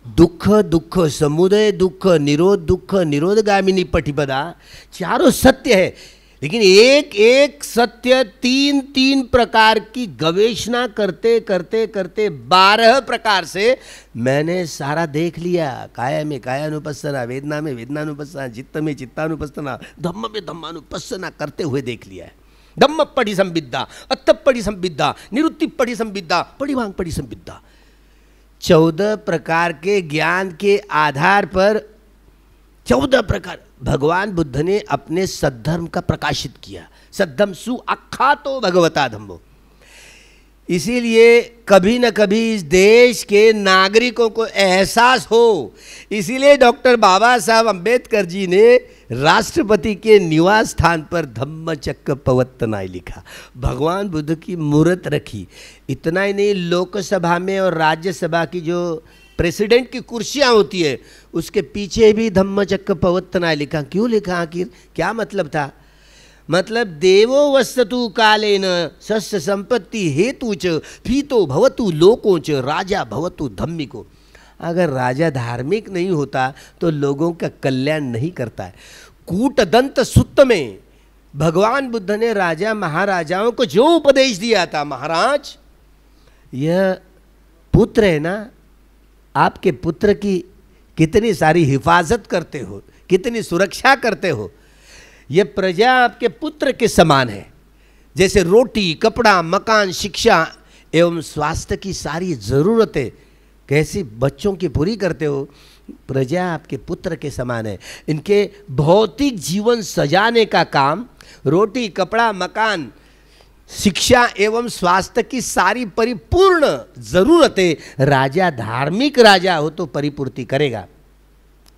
दुख दुख समुदय दुख निरोध निरोधगामिनी पटिपदा, चारों सत्य है। लेकिन एक एक सत्य तीन तीन प्रकार की गवेषणा करते करते करते 12 प्रकार से मैंने सारा देख लिया। काया में कायानुपස්සना, वेदना में वेदनानुपස්සना, चित्त में चित्तानुपස්සना, धम्म में धम्मानुपස්සना करते हुए देख लिया है। धम्म पढ़ी संविद्या, अत्तप पढ़ी संविद्या, निरुत्ति पढ़ी संविद्या, पढ़ी पढ़ी संविद्या। 14 प्रकार के ज्ञान के आधार पर 14 प्रकार भगवान बुद्ध ने अपने सद्धर्म का प्रकाशित किया। सद्धम सु आख्यातो भगवता धम्मो। इसीलिए कभी न कभी इस देश के नागरिकों को एहसास हो, इसीलिए डॉक्टर बाबा साहब अम्बेडकर जी ने राष्ट्रपति के निवास स्थान पर धम्मचक्र प्रवर्तनाय लिखा, भगवान बुद्ध की मूर्त रखी। इतना ही नहीं, लोकसभा में और राज्यसभा की जो प्रेसिडेंट की कुर्सियां होती है उसके पीछे भी धम्मचक्र प्रवर्तनाय लिखा। क्यों लिखा, आखिर क्या मतलब था? मतलब देवो वस्तु कालेन सस्य संपत्ति हेतु च फीतो भवतु लोको च राजा भवतु धम्मिको। अगर राजा धार्मिक नहीं होता तो लोगों का कल्याण नहीं करता है। कूटदंत सूत्र में भगवान बुद्ध ने राजा महाराजाओं को जो उपदेश दिया था, महाराज यह पुत्र है ना, आपके पुत्र की कितनी सारी हिफाजत करते हो, कितनी सुरक्षा करते हो। ये प्रजा आपके पुत्र के समान है। जैसे रोटी, कपड़ा, मकान, शिक्षा एवं स्वास्थ्य की सारी ज़रूरतें कैसी बच्चों की पूरी करते हो, प्रजा आपके पुत्र के समान है। इनके भौतिक जीवन सजाने का काम, रोटी, कपड़ा, मकान, शिक्षा एवं स्वास्थ्य की सारी परिपूर्ण जरूरतें राजा, धार्मिक राजा हो तो परिपूर्ति करेगा,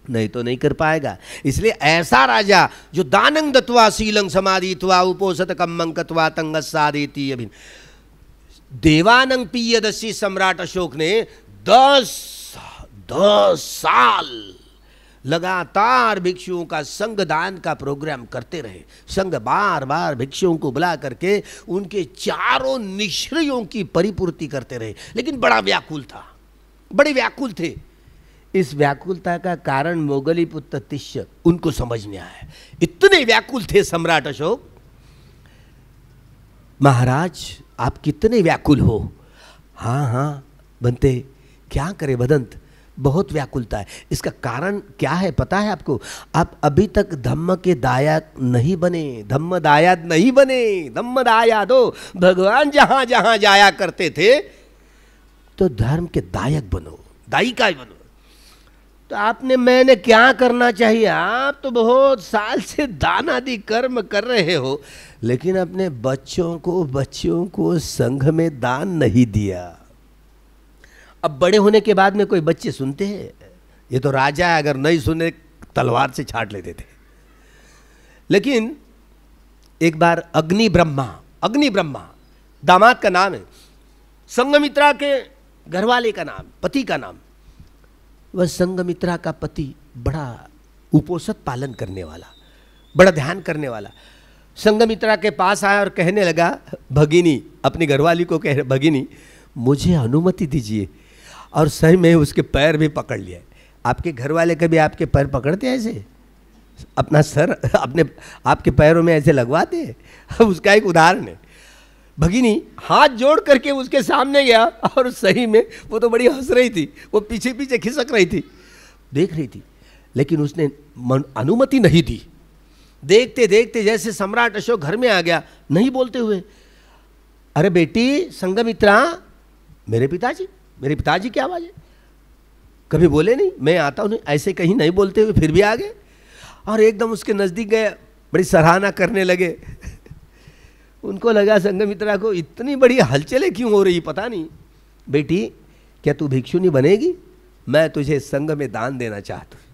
नहीं तो नहीं कर पाएगा। इसलिए ऐसा राजा जो दानं दत्वा शीलं समाधित्वा उपोषत कम्मं कत्वा तंगस्सादेति अभिन। देवानं पीयदस्सी सम्राट अशोक ने 10 साल लगातार भिक्षुओं का संघ दान का प्रोग्राम करते रहे। संघ बार बार भिक्षुओं को बुला करके उनके चारों निश्चयों की परिपूर्ति करते रहे। लेकिन बड़ा व्याकुल था, बड़े व्याकुल थे। इस व्याकुलता का कारण मोगली पुत्र तिष्य उनको समझ में आया। इतने व्याकुल थे सम्राट अशोक। महाराज आप कितने व्याकुल हो? हाँ बनते, क्या करे बदंत, बहुत व्याकुलता है। इसका कारण क्या है पता है आपको? आप अभी तक धम्म के दायाद नहीं बने, धम्म दायाद नहीं बने। धम्म दायादो, भगवान जहां जहां जाया करते थे तो धर्म के दायक बनो, दायिका बनो। तो आपने, मैंने क्या करना चाहिए? आप तो बहुत साल से दान आदि कर्म कर रहे हो, लेकिन अपने बच्चों को संघ में दान नहीं दिया। अब बड़े होने के बाद में कोई बच्चे सुनते हैं? ये तो राजा है, अगर नहीं सुने तलवार से छाट लेते थे। लेकिन एक बार अग्नि ब्रह्मा दामाद का नाम है, संघमित्रा के घरवाले का नाम, पति का नाम। वह संघमित्रा का पति बड़ा उपोषित पालन करने वाला, बड़ा ध्यान करने वाला, संघमित्रा के पास आया और कहने लगा, भगिनी, अपनी घरवाली को कह, भगिनी मुझे अनुमति दीजिए। और सही में उसके पैर भी पकड़ लिए। आपके घर वाले कभी आपके पैर पकड़ते हैं ऐसे? अपना सर आपके पैरों में ऐसे लगवाते हैं? उसका एक उदाहरण है। भगिनी हाथ जोड़ करके उसके सामने गया और सही में वो तो बड़ी हंस रही थी, वो पीछे पीछे खिसक रही थी, देख रही थी, लेकिन उसने अनुमति नहीं दी। देखते देखते जैसे सम्राट अशोक घर में आ गया, नहीं बोलते हुए, अरे बेटी संघमित्रा, मेरे पिताजी की आवाज़ है। कभी बोले नहीं, मैं आता हूँ, ऐसे कहीं नहीं बोलते हुए फिर भी आ गए और एकदम उसके नज़दीक गए, बड़ी सराहना करने लगे। उनको लगा संघमित्रा को इतनी बड़ी हलचलें क्यों हो रही पता नहीं। बेटी क्या तू भिक्षुनी बनेगी? मैं तुझे संघ में दान देना चाहता हूं।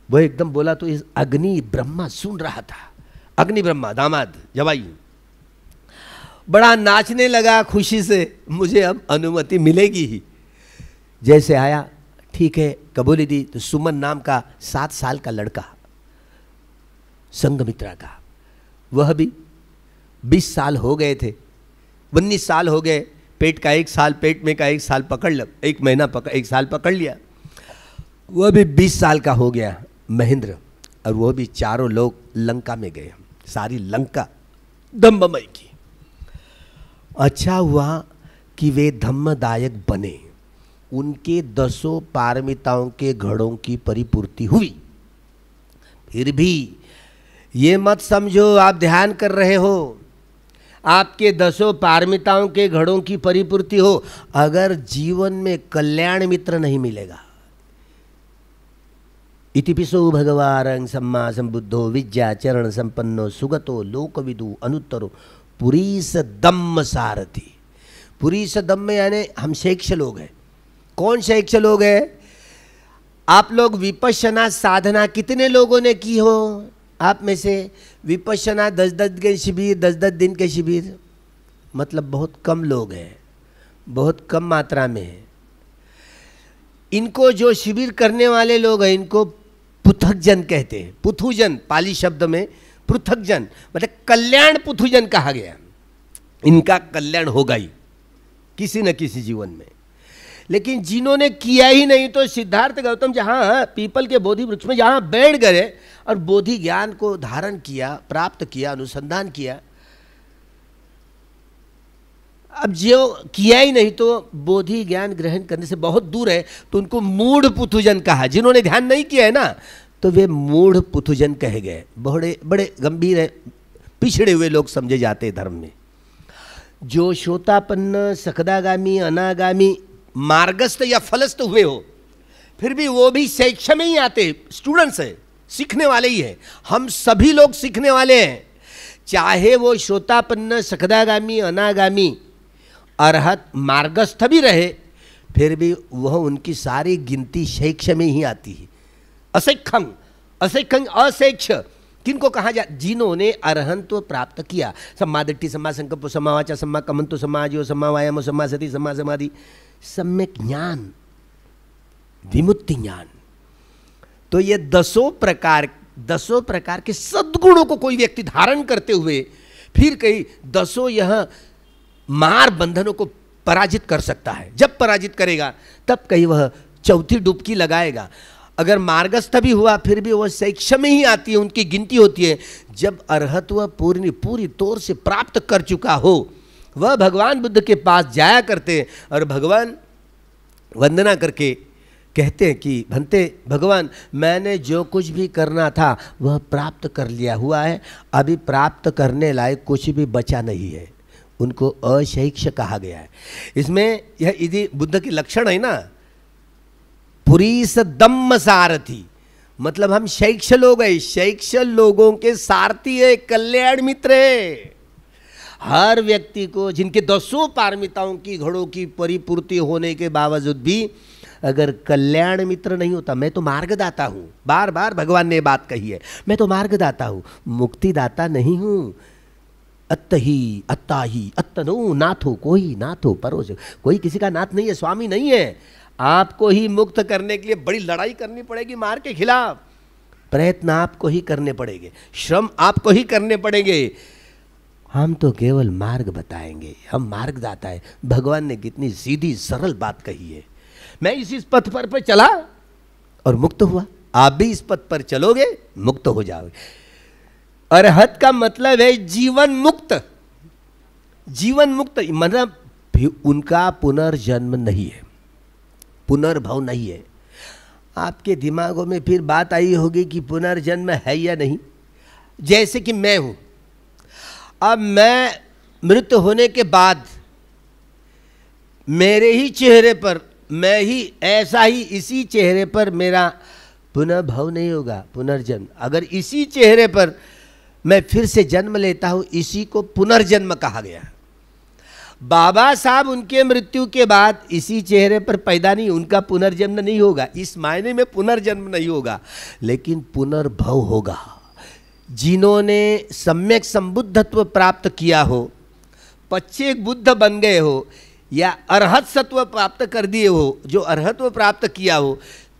वो एकदम बोला तो इस अग्नि ब्रह्मा सुन रहा था। अग्नि ब्रह्मा दामाद जवाई बड़ा नाचने लगा खुशी से, मुझे अब अनुमति मिलेगी ही। जैसे आया ठीक है कबूली दी। तो सुमन नाम का 7 साल का लड़का संघमित्रा का, वह भी 20 साल हो गए थे, 19 साल हो गए। पेट का 1 साल, पेट में का 1 साल पकड़ ल, 1 महीना पकड़, 1 साल पकड़ लिया। वह भी 20 साल का हो गया महेंद्र, और वह भी चारों लोग लंका में गए, सारी लंका धम्ममय की। अच्छा हुआ कि वे धम्मदायक बने, उनके 10 पारमिताओं के घड़ों की परिपूर्ति हुई। फिर भी ये मत समझो आप ध्यान कर रहे हो, आपके 10 पारमिताओं के घड़ों की परिपूर्ति हो, अगर जीवन में कल्याण मित्र नहीं मिलेगा। इतिपिसो भगवान सम्मा संबुद्धो विद्या चरण संपन्नो सुगतो लोकविदु अनुत्तरो पुरीस दम्म सारथी। पुरीस दम्म यानी हम शैक्ष लोग हैं। कौन शैक्ष लोग हैं? आप लोग विपश्यना साधना कितने लोगों ने की हो? आप में से विपश्यना 10-10 के शिविर, 10-10 दिन के शिविर, मतलब बहुत कम लोग हैं, बहुत कम मात्रा में है। इनको जो शिविर करने वाले लोग हैं इनको पृथकजन कहते हैं। पुथुजन पाली शब्द में पृथकजन मतलब कल्याण पुथुजन कहा गया। इनका कल्याण होगा ही किसी न किसी जीवन में। लेकिन जिन्होंने किया ही नहीं, तो सिद्धार्थ गौतम जहाँ पीपल के बोधि वृक्ष में जहाँ बैठ गए और बोधि ज्ञान को धारण किया, प्राप्त किया, अनुसंधान किया, अब जो किया ही नहीं तो बोधि ज्ञान ग्रहण करने से बहुत दूर है, तो उनको मूढ़ पुथुजन कहा। जिन्होंने ध्यान नहीं किया है ना, तो वे मूढ़ पुथुजन कहे गए। बड़े बड़े गंभीर है, पिछड़े हुए लोग समझे जाते हैं धर्म में। जो श्रोतापन्न, सकदागामी, अनागामी, मार्गस्थ या फलस्थ हुए हो, फिर भी वो भी शिक्षा में ही आते, स्टूडेंट्स है, सीखने वाले ही है। हम सभी लोग सीखने वाले हैं, चाहे वो श्रोतापन्न, सकदागामी, अनागामी, अरहत, मार्गस्थ भी रहे, फिर भी वह उनकी सारी गिनती शिक्षा में ही आती है। अशिक्षं, अशिक्षं, अशिक्ष किनको कहा जा? जिन्होंने अरहंत्व प्राप्त किया। सम्मा दृष्टि, सम्मा संकल्प, सम्मा वाचा, सम्मा कमंतो, सम्मा आजीव, सम्मा वायाम, सम्मा सति, सम्मा समाधि, सम्यक ज्ञान, विमुक्ति ज्ञान। तो ये 10 प्रकार के सद्गुणों को कोई व्यक्ति धारण करते हुए फिर कई 10 यह मार बंधनों को पराजित कर सकता है। जब पराजित करेगा तब कहीं वह चौथी डुबकी लगाएगा। अगर मार्गस्थ भी हुआ फिर भी वह शिक्षा में ही आती है, उनकी गिनती होती है। जब अरहत्व पूरी तौर से प्राप्त कर चुका हो, वह भगवान बुद्ध के पास जाया करते हैं और भगवान वंदना करके कहते हैं कि भंते भगवान, मैंने जो कुछ भी करना था वह प्राप्त कर लिया हुआ है, अभी प्राप्त करने लायक कुछ भी बचा नहीं है। उनको अशैक्ष कहा गया है। इसमें यह यदि बुद्ध की लक्षण है ना, पुरीस दम्म सारथी, मतलब हम शैक्ष लोग हैं, शैक्ष लोगों के सारथी है, कल्याण मित्र है। हर व्यक्ति को जिनके 10 पारमिताओं की घड़ों की परिपूर्ति होने के बावजूद भी अगर कल्याण मित्र नहीं होता, मैं तो मार्गदाता हूँ, बार बार भगवान ने बात कही है, मैं तो मार्गदाता हूँ, मुक्तिदाता नहीं हूँ। अत्त ही अत्ता ही अत्तनो नाथो, कोई नाथो परोस, कोई किसी का नाथ नहीं है, स्वामी नहीं है। आपको ही मुक्त करने के लिए बड़ी लड़ाई करनी पड़ेगी मार के खिलाफ, प्रयत्न आपको ही करने पड़ेंगे, श्रम आपको ही करने पड़ेंगे। हम तो केवल मार्ग बताएंगे, हम मार्गदाता है। भगवान ने कितनी सीधी सरल बात कही है। मैं इस पथ पर चला और मुक्त हुआ, आप भी इस पथ पर चलोगे, मुक्त हो जाओगे। अरहत का मतलब है जीवन मुक्त। जीवन मुक्त मतलब उनका पुनर्जन्म नहीं है, पुनर्भव नहीं है। आपके दिमागों में फिर बात आई होगी कि पुनर्जन्म है या नहीं। जैसे कि मैं हूं, अब मैं मृत होने के बाद मेरे ही चेहरे पर, मैं ही ऐसा ही इसी चेहरे पर मेरा पुनर्भव नहीं होगा, पुनर्जन्म। अगर इसी चेहरे पर मैं फिर से जन्म लेता हूँ, इसी को पुनर्जन्म कहा गया। बाबा साहब उनके मृत्यु के बाद इसी चेहरे पर पैदा नहीं, उनका पुनर्जन्म नहीं होगा, इस मायने में पुनर्जन्म नहीं होगा, लेकिन पुनर्भव होगा। जिन्होंने सम्यक संबुद्धत्व प्राप्त किया हो, पच्चेक बुद्ध बन गए हो, या अरहत सत्व प्राप्त कर दिए हो, जो अरहत्व प्राप्त किया हो,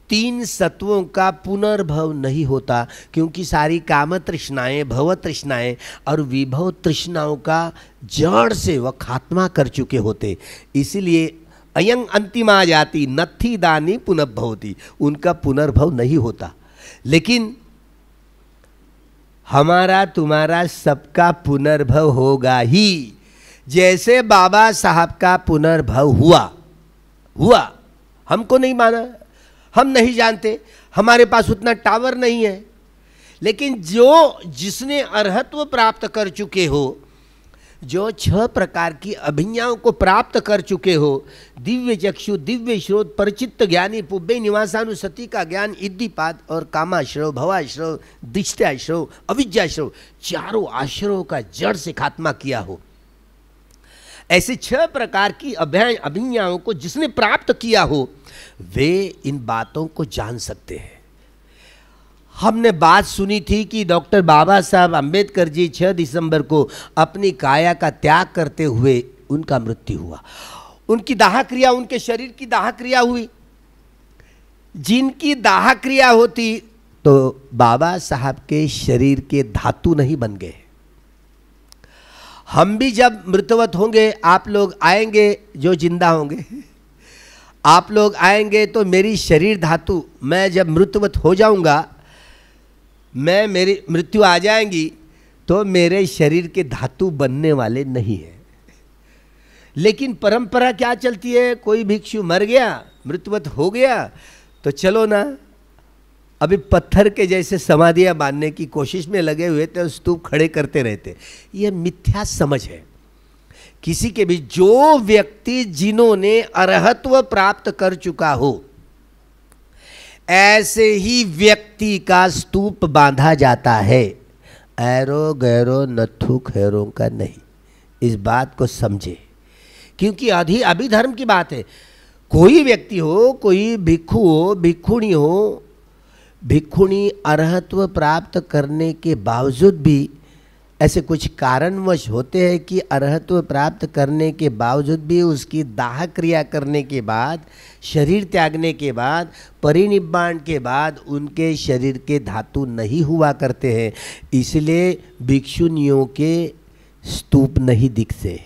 3 सत्वों का पुनर्भव नहीं होता, क्योंकि सारी काम तृष्णाएं, भव तृष्णाएं और विभव तृष्णाओं का जड़ से वह खात्मा कर चुके होते। इसलिए अयं अंतिमा जाति नत्थी दानी पुनर्भवती, उनका पुनर्भव नहीं होता। लेकिन हमारा तुम्हारा सबका पुनर्भव होगा ही। जैसे बाबा साहब का पुनर्भव हुआ, हमको नहीं माना, हम नहीं जानते, हमारे पास उतना टावर नहीं है, लेकिन जिसने अरहत्व प्राप्त कर चुके हो, जो 6 प्रकार की अभिज्ञाओं को प्राप्त कर चुके हो, दिव्य चक्षु, दिव्य श्रोत, परिचित्त ज्ञानी, पुब्बे निवासानुसति का ज्ञान, इद्धिपाद और कामाश्रव, भवाश्रव, दिष्टाश्रव, अविद्याश्रव, चारों आश्रवों का जड़ से खात्मा किया हो, ऐसे 6 प्रकार की अभिज्ञाओं को जिसने प्राप्त किया हो, वे इन बातों को जान सकते हैं। हमने बात सुनी थी कि डॉक्टर बाबा साहब अम्बेडकर जी 6 दिसंबर को अपनी काया का त्याग करते हुए उनका मृत्यु हुआ। उनकी दाह क्रिया, उनके शरीर की दाह क्रिया हुई। जिनकी दाह क्रिया होती तो बाबा साहब के शरीर के धातु नहीं बन गए। हम भी जब मृतवत होंगे, आप लोग आएंगे जो जिंदा होंगे, आप लोग आएंगे तो मेरी शरीर धातु, मैं जब मृतवत हो जाऊंगा, मेरी मृत्यु आ जाएंगी तो मेरे शरीर के धातु बनने वाले नहीं है। लेकिन परंपरा क्या चलती है, कोई भिक्षु मर गया, मृतवत हो गया, तो चलो ना अभी पत्थर के जैसे समाधियां बांधने की कोशिश में लगे हुए थे, स्तूप खड़े करते रहते। यह मिथ्या समझ है किसी के भी। जो व्यक्ति जिन्होंने अरहत्व प्राप्त कर चुका हो, ऐसे ही व्यक्ति का स्तूप बांधा जाता है, ऐरो गैरो नथु खैरों का नहीं। इस बात को समझे, क्योंकि अभिधर्म की बात है। कोई व्यक्ति हो, कोई भिक्षु हो, भिक्षुणी हो, भिक्षुणी अरहत्व प्राप्त करने के बावजूद भी ऐसे कुछ कारणवश होते हैं कि अरहत्व प्राप्त करने के बावजूद भी उसकी दाह क्रिया करने के बाद, शरीर त्यागने के बाद, परिनिब्बाण के बाद उनके शरीर के धातु नहीं हुआ करते हैं। इसलिए भिक्षुनियों के स्तूप नहीं दिखते।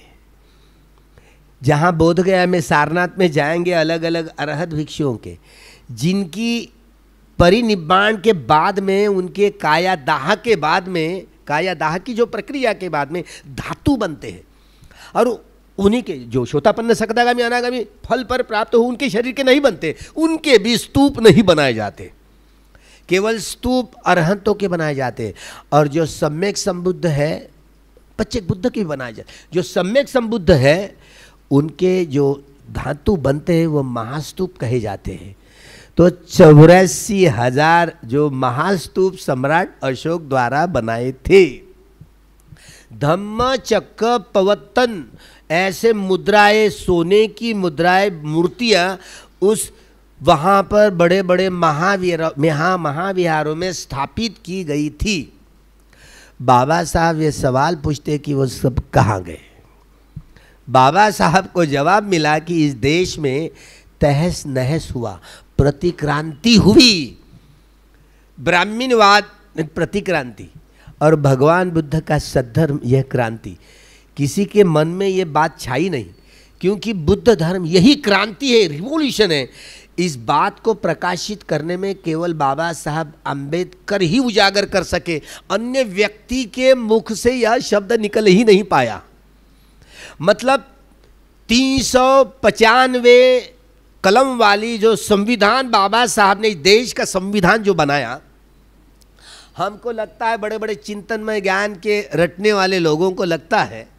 जहाँ बोधगया में, सारनाथ में जाएंगे, अलग अलग अरहत भिक्षुओं के, जिनकी परिनिब्बाण के बाद में, उनके काया दाह के बाद में, काया दाह की जो प्रक्रिया के बाद में धातु बनते हैं, और उन्हीं के जो शोतापन्न सकदागामी अनागामी फल पर प्राप्त हो, उनके शरीर के नहीं बनते, उनके भी स्तूप नहीं बनाए जाते। केवल स्तूप अरहंतों के बनाए जाते। और जो सम्यक संबुद्ध है, पच्चेक बुद्ध के भी बनाए जाते। जो सम्यक संबुद्ध है, उनके जो धातु बनते हैं वो महास्तूप कहे जाते हैं। तो 84,000 जो महास्तूप सम्राट अशोक द्वारा बनाए थे। धम्म चक्र पवत्तन, ऐसे मुद्राएं, सोने की मुद्राएं, मूर्तियां उस वहाँ पर बड़े बड़े महाविहारों में स्थापित की गई थी। बाबा साहब ये सवाल पूछते कि वो सब कहाँ गए। बाबा साहब को जवाब मिला कि इस देश में तहस नहस हुआ, प्रतिक्रांति हुई। ब्राह्मणवाद प्रतिक्रांति और भगवान बुद्ध का सद्धर्म यह क्रांति। किसी के मन में यह बात छाई नहीं, क्योंकि बुद्ध धर्म यही क्रांति है, रिवॉल्यूशन है। इस बात को प्रकाशित करने में केवल बाबा साहब अम्बेडकर ही उजागर कर सके। अन्य व्यक्ति के मुख से यह शब्द निकल ही नहीं पाया। मतलब 395 कलम वाली जो संविधान बाबा साहब ने, देश का संविधान जो बनाया, हमको लगता है बड़े बड़े चिंतनमय ज्ञान के रटने वाले लोगों को लगता है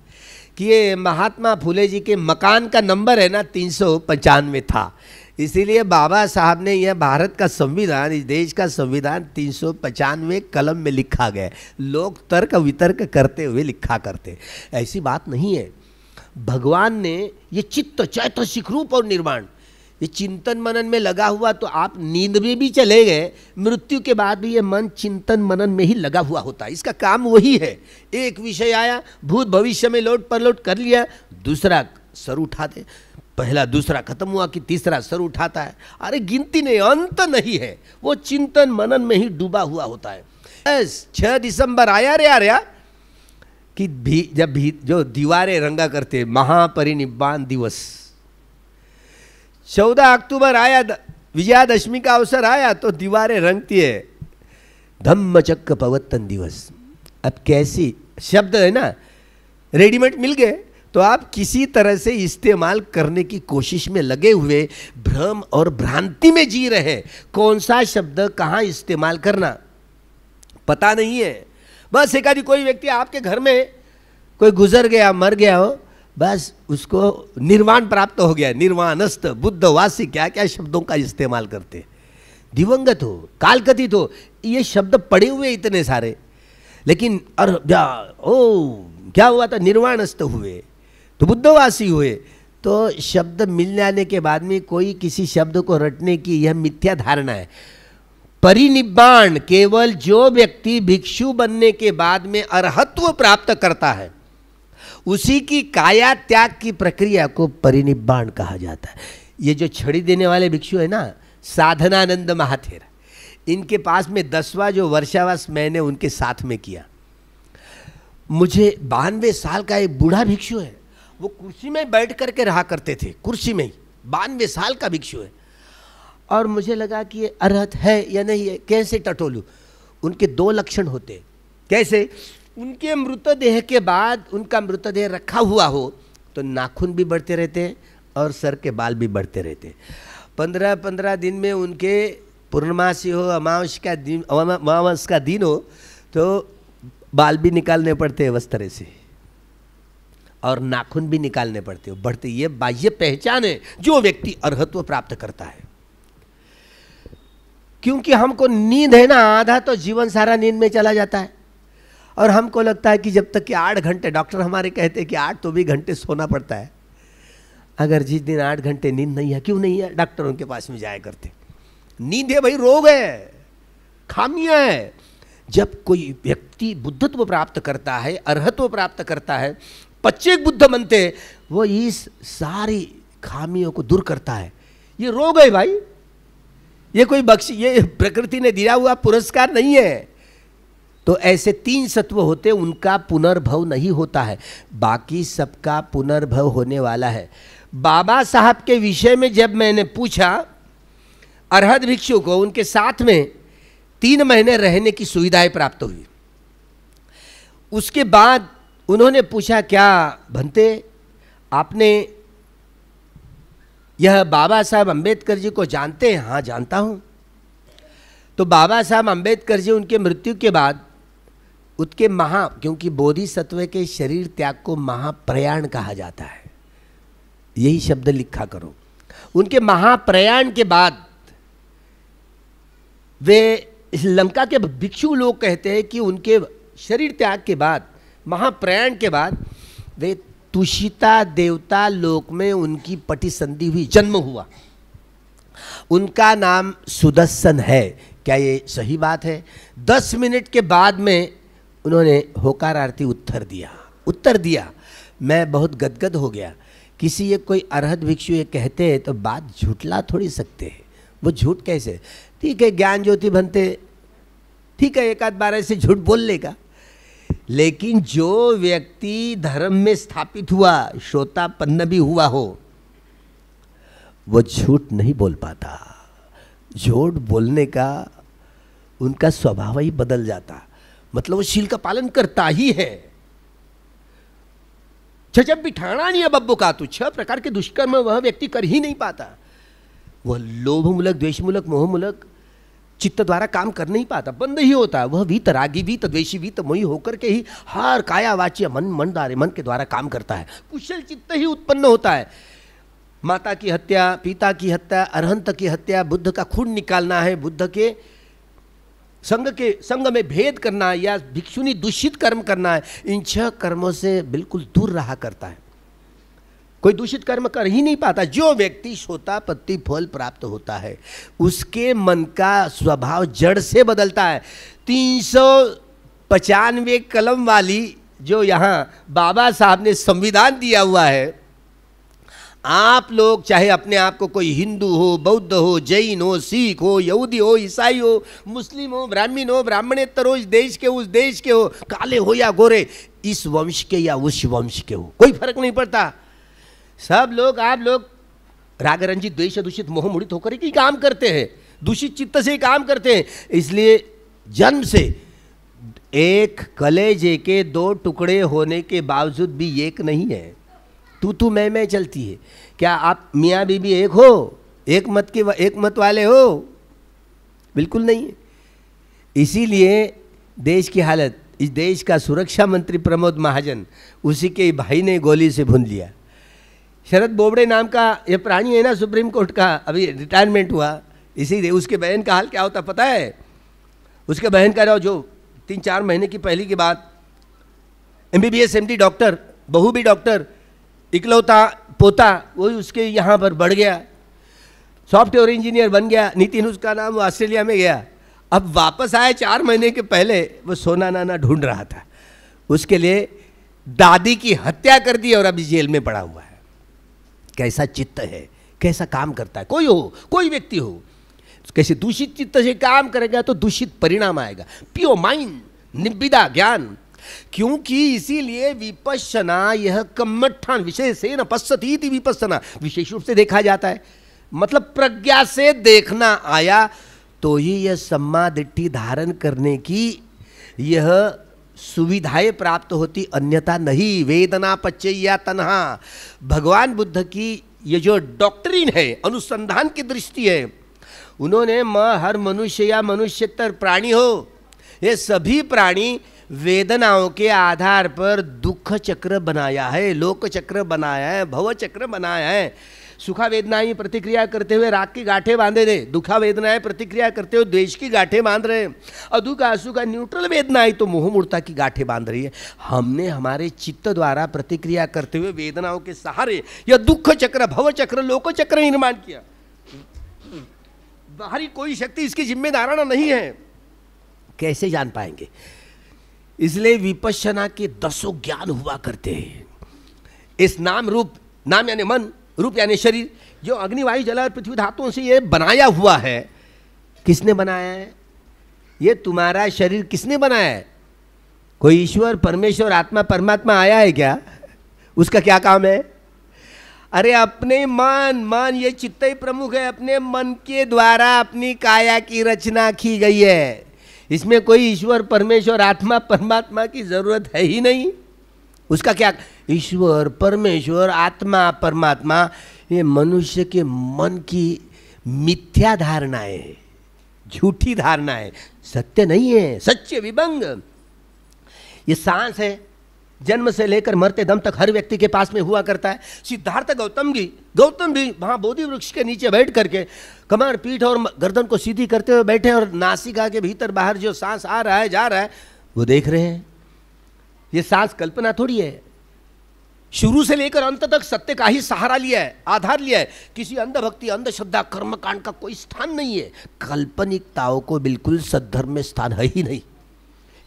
कि ये महात्मा फुले जी के मकान का नंबर है ना 395 था। इसीलिए बाबा साहब ने यह भारत का संविधान, इस देश का संविधान 395 कलम में लिखा गया है। लोग तर्क वितर्क करते हुए लिखा करते, ऐसी बात नहीं है। भगवान ने ये चित्त चैतसिक रूप और निर्माण, ये चिंतन मनन में लगा हुआ, तो आप नींद में भी चले गए, मृत्यु के बाद भी ये मन चिंतन मनन में ही लगा हुआ होता है। इसका काम वही है। एक विषय आया, भूत भविष्य में लोट परलोट कर लिया, दूसरा सर उठा दे, पहला दूसरा खत्म हुआ कि तीसरा सर उठाता है। अरे गिनती नहीं, अंत नहीं है, वो चिंतन मनन में ही डूबा हुआ होता है। बस 6 दिसंबर आया रे आर्या कि जब जो दीवारें रंगा करते, महापरिनिब्बाण दिवस। 14 अक्टूबर आया, विजयादशमी का अवसर आया तो दीवारें रंगती है, धम्मचक्र प्रवर्तन दिवस। अब कैसी शब्द है ना, रेडीमेड मिल गए, तो आप किसी तरह से इस्तेमाल करने की कोशिश में लगे हुए भ्रम और भ्रांति में जी रहे हैं। कौन सा शब्द कहाँ इस्तेमाल करना पता नहीं है। बस एक आदि कोई व्यक्ति आपके घर में कोई गुजर गया, मर गया हो, बस उसको निर्वाण प्राप्त हो गया, निर्वाणस्थ बुद्धवासी, क्या क्या शब्दों का इस्तेमाल करते, दिवंगत हो, कालकथित हो, ये शब्द पड़े हुए इतने सारे। लेकिन क्या हुआ था, निर्वाणस्थ हुए तो बुद्धवासी हुए। तो शब्द मिल जाने के बाद में कोई किसी शब्द को रटने की यह मिथ्या धारणा है। परिनिब्बाण केवल जो व्यक्ति भिक्षु बनने के बाद में अरहत्व प्राप्त करता है, उसी की काया त्याग की प्रक्रिया को परिनिब्बाण कहा जाता है। ये जो छड़ी देने वाले भिक्षु है ना, साधनानंद महाथेर, इनके पास में 10वां जो वर्षावास मैंने उनके साथ में किया। मुझे 92 साल का एक बूढ़ा भिक्षु है, वो कुर्सी में बैठ करके रहा करते थे, कुर्सी में ही, 92 साल का भिक्षु है। और मुझे लगा कि ये अरहत है या नहीं है, कैसे टटोलूं। उनके 2 लक्षण होते। कैसे? उनके मृतदेह के बाद, उनका मृतदेह रखा हुआ हो तो नाखून भी बढ़ते रहते और सर के बाल भी बढ़ते रहते। 15-15 दिन में उनके पूर्णमासी हो, अमावस का दिन हो तो बाल भी निकालने पड़ते हैं उस तरह से, और नाखून भी निकालने पड़ते हो, बढ़ते। ये बाह्य पहचान है जो व्यक्ति अरहत्व प्राप्त करता है। क्योंकि हमको नींद है ना, आधा तो जीवन सारा नींद में चला जाता है, और हमको लगता है कि जब तक कि 8 घंटे, डॉक्टर हमारे कहते हैं कि 8 तो भी घंटे सोना पड़ता है। अगर जिस दिन 8 घंटे नींद नहीं है, क्यों नहीं है, डॉक्टरों के पास में जाया करते। नींद है भाई, रोग है, खामियां है। जब कोई व्यक्ति बुद्धत्व प्राप्त करता है, अरहत्व प्राप्त करता है, पच्चेक बुद्ध बनते, वो इस सारी खामियों को दूर करता है। ये रोग है भाई, ये कोई ये प्रकृति ने दिया हुआ पुरस्कार नहीं है। तो ऐसे 3 सत्व होते, उनका पुनर्भव नहीं होता है, बाकी सबका पुनर्भव होने वाला है। बाबा साहब के विषय में जब मैंने पूछा, अरहत भिक्षु को उनके साथ में 3 महीने रहने की सुविधाएं प्राप्त हुई। उसके बाद उन्होंने पूछा, क्या भंते आपने यह बाबा साहब अम्बेडकर जी को जानते हैं? हाँ जानता हूँ। तो बाबा साहब अम्बेडकर जी उनके मृत्यु के बाद उसके क्योंकि बोधिसत्व के शरीर त्याग को महाप्रयाण कहा जाता है, यही शब्द लिखा करो। उनके महाप्रयाण के बाद वे, लंका के भिक्षु लोग कहते हैं कि उनके शरीर त्याग के बाद, महाप्रयाण के बाद, वे तुषिता देवता लोक में उनकी पटिसंधि हुई, जन्म हुआ। उनका नाम सुदर्शन है। क्या ये सही बात है? 10 मिनट के बाद में उन्होंने होकार आरती उत्तर दिया। मैं बहुत गदगद हो गया। किसी एक कोई अरहत भिक्षु ये कहते हैं तो बात झूठला थोड़ी सकते हैं। वो झूठ कैसे? ठीक है, ज्ञान ज्योति बनते, ठीक है, 1 आध बार ऐसे झूठ बोल लेगा, लेकिन जो व्यक्ति धर्म में स्थापित हुआ, श्रोतापन्न भी हुआ हो, वो झूठ नहीं बोल पाता। झूठ बोलने का उनका स्वभाव ही बदल जाता, मतलब वो शील का पालन करता ही है। जब बिठाना नहीं है बब्बू का, तो 6 प्रकार के दुष्कर्म वह व्यक्ति कर ही नहीं पाता। वह लोभमूलक, द्वेषमूलक, मोहमूलक चित्त द्वारा काम कर नहीं पाता, बंद ही होता है। वह वीत रागी, वीत द्वेषी, वीत मोही होकर के ही हर काया वाच्य मन के द्वारा काम करता है। कुशल चित्त ही उत्पन्न होता है। माता की हत्या, पिता की हत्या, अरहंत की हत्या, बुद्ध का खून निकालना है, बुद्ध के संग में भेद करना है, या भिक्षुनी दूषित कर्म करना है, इन 6 कर्मों से बिल्कुल दूर रहा करता है। कोई दूषित कर्म कर ही नहीं पाता। जो व्यक्ति श्रोता पत्ती फल प्राप्त होता है उसके मन का स्वभाव जड़ से बदलता है। 395 कलम वाली जो यहाँ बाबा साहब ने संविधान दिया हुआ है, आप लोग चाहे अपने आप को कोई हिंदू हो, बौद्ध हो, जैन हो, सिख हो, यहूदी हो, ईसाई हो, मुस्लिम हो, ब्राह्मण हो, ब्राह्मणेतर हो, इस देश के उस देश के हो, काले हो या गोरे, इस वंश के या उस वंश के हो, कोई फर्क नहीं पड़ता। सब लोग, आप लोग राग रंजित द्वेष दूषित मोह मुड़ित होकर ही काम करते हैं, दूषित चित्त से काम करते हैं। इसलिए जन्म से एक कलेजे के 2 टुकड़े होने के बावजूद भी एक नहीं है, तू मैं चलती है। क्या आप मियाँ बीबी एक हो, एक मत वाले हो? बिल्कुल नहीं है। इसीलिए देश की हालत, इस देश का सुरक्षा मंत्री प्रमोद महाजन, उसी के भाई ने गोली से भून लिया। शरद बोबड़े नाम का ये प्राणी है ना सुप्रीम कोर्ट का, अभी रिटायरमेंट हुआ, इसी उसके बहन का हाल क्या होता पता है? उसके बहन का जो 3-4 महीने की पहली की बात, MBBS MD डॉक्टर, बहू भी डॉक्टर, इकलौता पोता वही उसके यहाँ पर बढ़ गया, सॉफ्टवेयर इंजीनियर बन गया। नितिन उसका नाम, वो ऑस्ट्रेलिया में गया। अब वापस आए 4 महीने के पहले, वो सोना नाना ढूंढ रहा था, उसके लिए दादी की हत्या कर दी और अभी जेल में पड़ा हुआ है। कैसा चित्त है, कैसा काम करता है। कोई हो, कोई व्यक्ति हो, कैसे दूषित चित्त से काम करेगा तो दूषित परिणाम आएगा। प्योर माइंड, निब्बिदा ज्ञान। क्योंकि इसीलिए विपश्यना यह कम्मठान विशेषेण पश्यति इति विपश्यना, विशेष रूप से देखा जाता है, मतलब प्रज्ञा से देखना आया तो ही यह सम्मा दिट्ठी धारण करने की यह सुविधाएं प्राप्त होती, अन्यथा नहीं। वेदना पच्चैया तन्हा, भगवान बुद्ध की ये जो डॉक्ट्रिन है, अनुसंधान की दृष्टि है, उन्होंने हर मनुष्य या मनुष्यतर प्राणी हो, ये सभी प्राणी वेदनाओं के आधार पर दुख चक्र बनाया है, लोक चक्र बनाया है, भव चक्र बनाया है। सुखा वेदनाएं प्रतिक्रिया करते हुए राग की गांठें बांधे थे, दुखा वेदनाएं प्रतिक्रिया करते हुए द्वेष की गांठें बांध रहे हैं, अधुका असुखा न्यूट्रल वेदनाएं तो मोह मूर्ता की गांठें बांध रही है। हमने हमारे चित्त द्वारा प्रतिक्रिया करते हुए वेदनाओं के सहारे यह दुख चक्र, भव चक्र, लोक चक्र निर्माण किया। बाहरी कोई शक्ति इसकी जिम्मेदाराना नहीं है। कैसे जान पाएंगे? इसलिए विपश्यना के 10 ज्ञान हुआ करते हैं। इस नाम रूप, नाम यानी मन, रूप यानी शरीर, जो अग्नि वायु जल और पृथ्वी धातुओं से ये बनाया हुआ है, किसने बनाया है? ये तुम्हारा शरीर किसने बनाया है? कोई ईश्वर, परमेश्वर, आत्मा, परमात्मा आया है क्या? उसका क्या काम है? अरे अपने मन ये चित्त ही प्रमुख है, अपने मन के द्वारा अपनी काया की रचना की गई है। इसमें कोई ईश्वर, परमेश्वर, आत्मा, परमात्मा की जरूरत है ही नहीं। उसका क्या? ईश्वर, परमेश्वर, आत्मा, परमात्मा ये मनुष्य के मन की मिथ्या धारणाएं, झूठी धारणाएं, सत्य नहीं है, सच्चे विभंग। ये सांस है, जन्म से लेकर मरते दम तक हर व्यक्ति के पास में हुआ करता है। सिद्धार्थ गौतम भी वहाँ बोधि वृक्ष के नीचे बैठ करके कमर, पीठ और गर्दन को सीधी करते हुए बैठे और नासिका के भीतर बाहर जो सांस आ रहा है, जा रहा है, वो देख रहे हैं। ये सांस कल्पना थोड़ी है। शुरू से लेकर अंत तक सत्य का ही सहारा लिया है, आधार लिया है। किसी अंधभक्ति, अंधश्रद्धा, कर्मकांड का कोई स्थान नहीं है। काल्पनिकताओं को बिल्कुल सद्धर्म में स्थान है ही नहीं।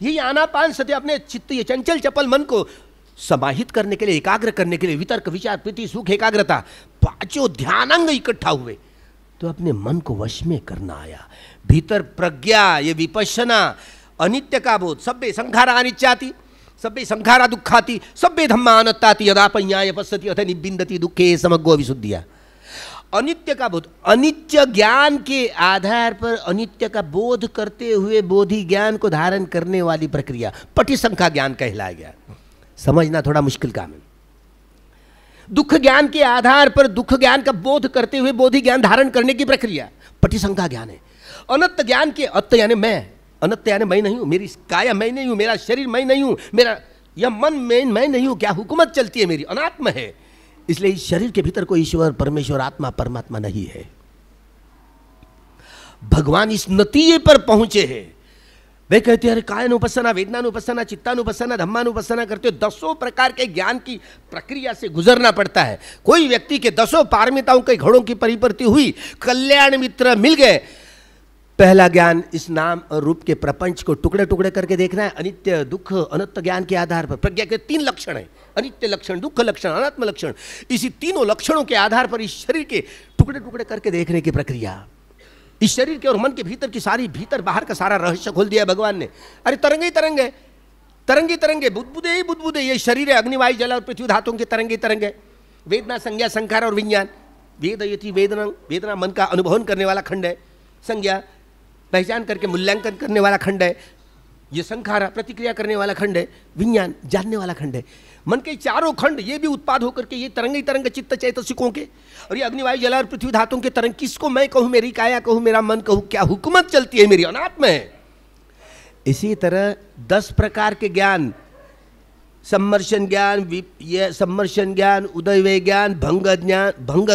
यही आनापान सत्य अपने चित्त, ये चंचल चपल मन को समाहित करने के लिए, एकाग्र करने के लिए, वितर्क, विचार, प्रीति, सुख, एकाग्रता, 5 ध्यानांग इकट्ठा हुए तो अपने मन को वश में करना आया। भीतर प्रज्ञा, ये विपश्यना, अनित्य का बोध, सब्बे संखारा अनित्याति, सब्बे संखारा दुखाति, सब्बे धम्मा अनत्ताति, यदा पඤ्ඤाय पश्यति अथ निबिन्दति दुःखे समग्रो विशुद्धिया। अनित्य का बोध, अनित्य ज्ञान के आधार पर अनित्य का बोध करते हुए बोधि ज्ञान को धारण करने वाली प्रक्रिया पटिसंख्या ज्ञान कहलाया गया। समझना थोड़ा मुश्किल काम है। दुख ज्ञान के आधार पर दुख ज्ञान का बोध करते हुए बोधि ज्ञान धारण करने की प्रक्रिया पटिसंख्या ज्ञान है। अनंत ज्ञान के, अत्त यानी मैं, अनंत यानी मैं नहीं हूं, मेरी काया मैं नहीं हूं, मेरा शरीर मैं नहीं हूं, मेरा यह मन मैं नहीं हूं, क्या हुकूमत चलती है मेरी, अनात्म है। इसलिए इस शरीर के भीतर कोई ईश्वर, परमेश्वर, आत्मा, परमात्मा नहीं है। भगवान इस नतीजे पर पहुंचे हैं। वे कहते हैं अरे कायानुपස්සना, वेदनानुपස්සना, चित्तानुपස්සना, धम्मानुपස්සना करते हो। 10 प्रकार के ज्ञान की प्रक्रिया से गुजरना पड़ता है। कोई व्यक्ति के 10 पारमिताओं के घोड़ों की परिपूर्ति हुई, कल्याण मित्र मिल गए। पहला ज्ञान इस नाम और रूप के प्रपंच को टुकड़े टुकड़े करके देखना है। अनित्य, दुख, अनंत ज्ञान के आधार पर प्रज्ञा के 3 लक्षण है, अनित्य लक्षण, दुख लक्षण, अनात्म लक्षण। इसी तीनों लक्षणों के आधार पर इस शरीर के टुकड़े टुकड़े करके देखने की प्रक्रिया, इस शरीर के और मन के भीतर की सारी, भीतर बाहर का सारा रहस्य खोल दिया है भगवान ने। अरे तरंगे ही तरंगे, तरंगे तरंगे, बुदबुदे ही बुदबुदे, ये शरीर है। अग्नि, वायु, जल और पृथ्वी धातुओं के तरंगे तरंगे। वेदना, संज्ञा, संखार और विज्ञान। वेदयति वेदना, वेदना मन का अनुभवन करने वाला खंड है। संज्ञा पहचान करके मूल्यांकन करने वाला खंड है। ये संखार प्रतिक्रिया करने वाला खंड है। विज्ञान जानने वाला खंड है। मन के चारों खंड ये भी उत्पाद होकर के ये तरंगे तरंग चित्त चैतसिकों के, और ये अग्नि, वायु, जल और पृथ्वी धातुओं के तरंग, किसको मैं कहूँ, मेरी काया कहूँ, मेरा मन कहूँ, क्या हुकूमत चलती है मेरी, अनात्म है। इसी तरह 10 प्रकार के ज्ञान, सम्मर्शन ज्ञान, ये सम्मर्शन ज्ञान, उदय ज्ञान, भंग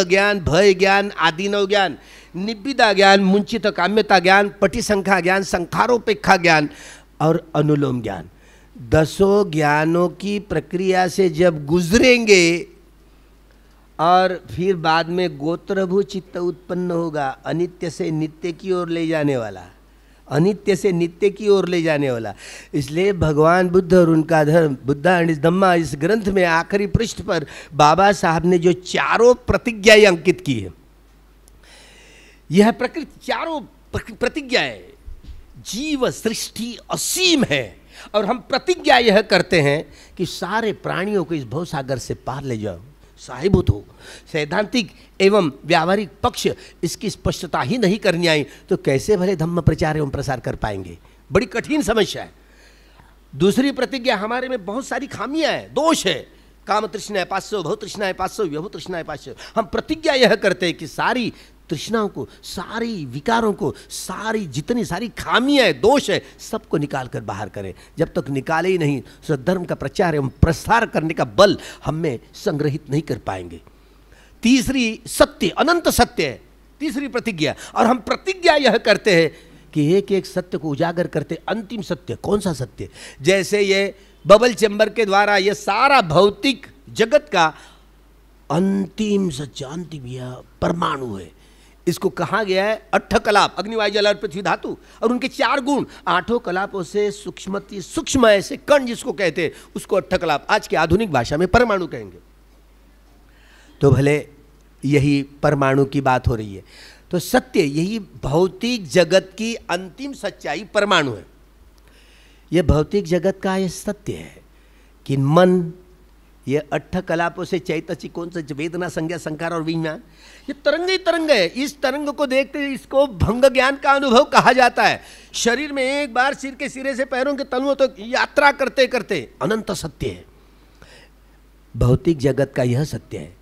ज्ञान, भय ज्ञान, आदिनव ज्ञान, निब्बिदा ज्ञान, मुंचित काम्यता ज्ञान, पटिसंख्या ज्ञान, संखारोपेक्षा ज्ञान और अनुलोम ज्ञान। 10 ज्ञानों की प्रक्रिया से जब गुजरेंगे और फिर बाद में गोत्रभू चित्त उत्पन्न होगा, अनित्य से नित्य की ओर ले जाने वाला, अनित्य से नित्य की ओर ले जाने वाला। इसलिए भगवान बुद्ध और उनका धर्म, बुद्धा एंड धम्मा, इस ग्रंथ में आखिरी पृष्ठ पर बाबा साहब ने जो 4 प्रतिज्ञाएं अंकित की है, यह प्रकृति 4 प्रतिज्ञाएं, जीव सृष्टि असीम है और हम प्रतिज्ञा यह करते हैं कि सारे प्राणियों को इस भवसागर से पार ले जाओ, साहिभूत हो। सैद्धांतिक एवं व्यावहारिक पक्ष इसकी स्पष्टता ही नहीं करनी आई तो कैसे भले धम्म प्रचार एवं प्रसार कर पाएंगे, बड़ी कठिन समस्या है। दूसरी प्रतिज्ञा, हमारे में बहुत सारी खामियां हैं, दोष है। काम तृष्णा है 500, भव तृष्णा है 500, व्यभू तृष्णा है 500। हम प्रतिज्ञा यह करते हैं कि सारी तृष्णाओं को, सारी विकारों को, सारी जितनी सारी खामियां हैं, दोष है, सबको निकाल कर बाहर करें। जब तक निकाले ही नहीं, सद्धर्म का प्रचार एवं प्रसार करने का बल हम में संग्रहित नहीं कर पाएंगे। तीसरी सत्य, अनंत सत्य है तीसरी प्रतिज्ञा, और हम प्रतिज्ञा यह करते हैं कि एक एक सत्य को उजागर करते। अंतिम सत्य कौन सा सत्य? जैसे ये बबल चैम्बर के द्वारा ये सारा भौतिक जगत का अंतिम सच्चा, अंतिम यह परमाणु है। इसको कहा गया है 8 कलाप, अग्नि, वायु, जल और पृथ्वी धातु और उनके 4 गुण। 8 कलापों से सूक्ष्म ऐसे कण जिसको कहते हैं उसको 8 कलाप, आज की आधुनिक भाषा में परमाणु कहेंगे। तो भले यही परमाणु की बात हो रही है। तो सत्य, यही भौतिक जगत की अंतिम सच्चाई परमाणु है। यह भौतिक जगत का यह सत्य है कि मन, ये 8 कलापों से चैतसिक, कौन सा, वेदना, संज्ञा, संखार और विज्ञान, ये तरंग ही तरंग है। इस तरंग को देखते इसको भंग ज्ञान का अनुभव कहा जाता है। शरीर में एक बार सिर के सिरे से पैरों के तलुओं तक यात्रा करते करते अनंत सत्य है। भौतिक जगत का यह सत्य है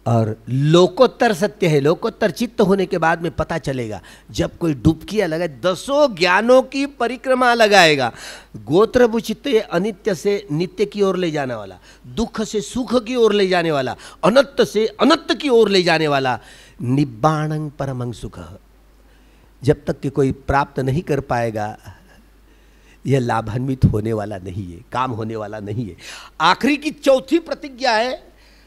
और लोकोत्तर सत्य है। लोकोत्तर चित्त होने के बाद में पता चलेगा, जब कोई डुबकियां लगाए, 10 ज्ञानों की परिक्रमा लगाएगा। गोत्रभू चित्त ये अनित्य से नित्य की ओर ले जाने वाला, दुख से सुख की ओर ले जाने वाला, अनंत से अनंत की ओर ले जाने वाला, निब्बाणं परमं सुख। जब तक कि कोई प्राप्त नहीं कर पाएगा, यह लाभान्वित होने वाला नहीं है, काम होने वाला नहीं है। आखिरी की चौथी प्रतिज्ञा है,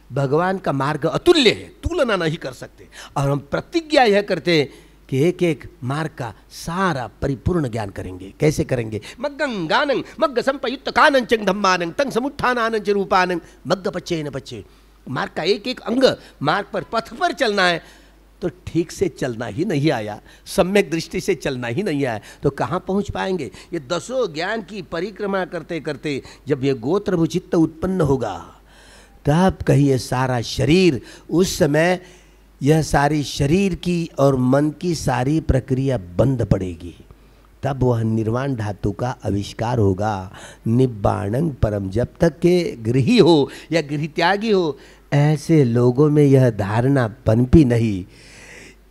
भगवान का मार्ग अतुल्य है, तुलना नहीं कर सकते। और हम प्रतिज्ञा यह करते हैं कि एक एक मार्ग का सारा परिपूर्ण ज्ञान करेंगे। कैसे करेंगे? मग्गं गानं मग्ग संपयुक्त कानं च धम्मानं तंग समुत्थानानं च रूपानं मग्ग पच्चे न पच्चे। मार्ग का एक एक अंग, मार्ग पर, पथ पर चलना है तो ठीक से चलना ही नहीं आया, सम्यक दृष्टि से चलना ही नहीं आया तो कहाँ पहुँच पाएंगे? ये 10 ज्ञान की परिक्रमा करते करते जब ये गोत्रभू चित्त उत्पन्न होगा, तब कहिए सारा शरीर, उस समय यह सारी शरीर की और मन की सारी प्रक्रिया बंद पड़ेगी। तब वह निर्वाण धातु का आविष्कार होगा। निब्बाणं परम। जब तक के गृही हो या गृह त्यागी हो, ऐसे लोगों में यह धारणा पनपी नहीं,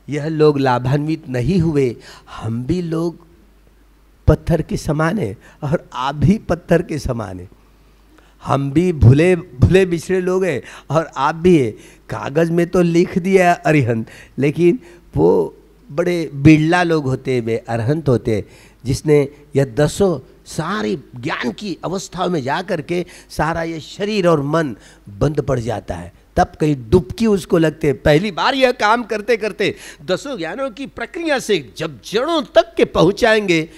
यह लोग लाभान्वित नहीं हुए। हम भी लोग पत्थर के समान हैं और आप भी पत्थर के समान हैं। हम भी भूले भूले बिछड़े लोग हैं और आप भी है। कागज़ में तो लिख दिया अरिहंत, लेकिन वो बड़े बिरला लोग होते हैं, वे अरहंत होते हैं, जिसने यह 10 सारी ज्ञान की अवस्थाओं में जा कर के सारा ये शरीर और मन बंद पड़ जाता है, तब कहीं डुबकी उसको लगते है। पहली बार यह काम करते करते 10 ज्ञानों की प्रक्रिया से जब जड़ों तक के पहुंचाएंगे,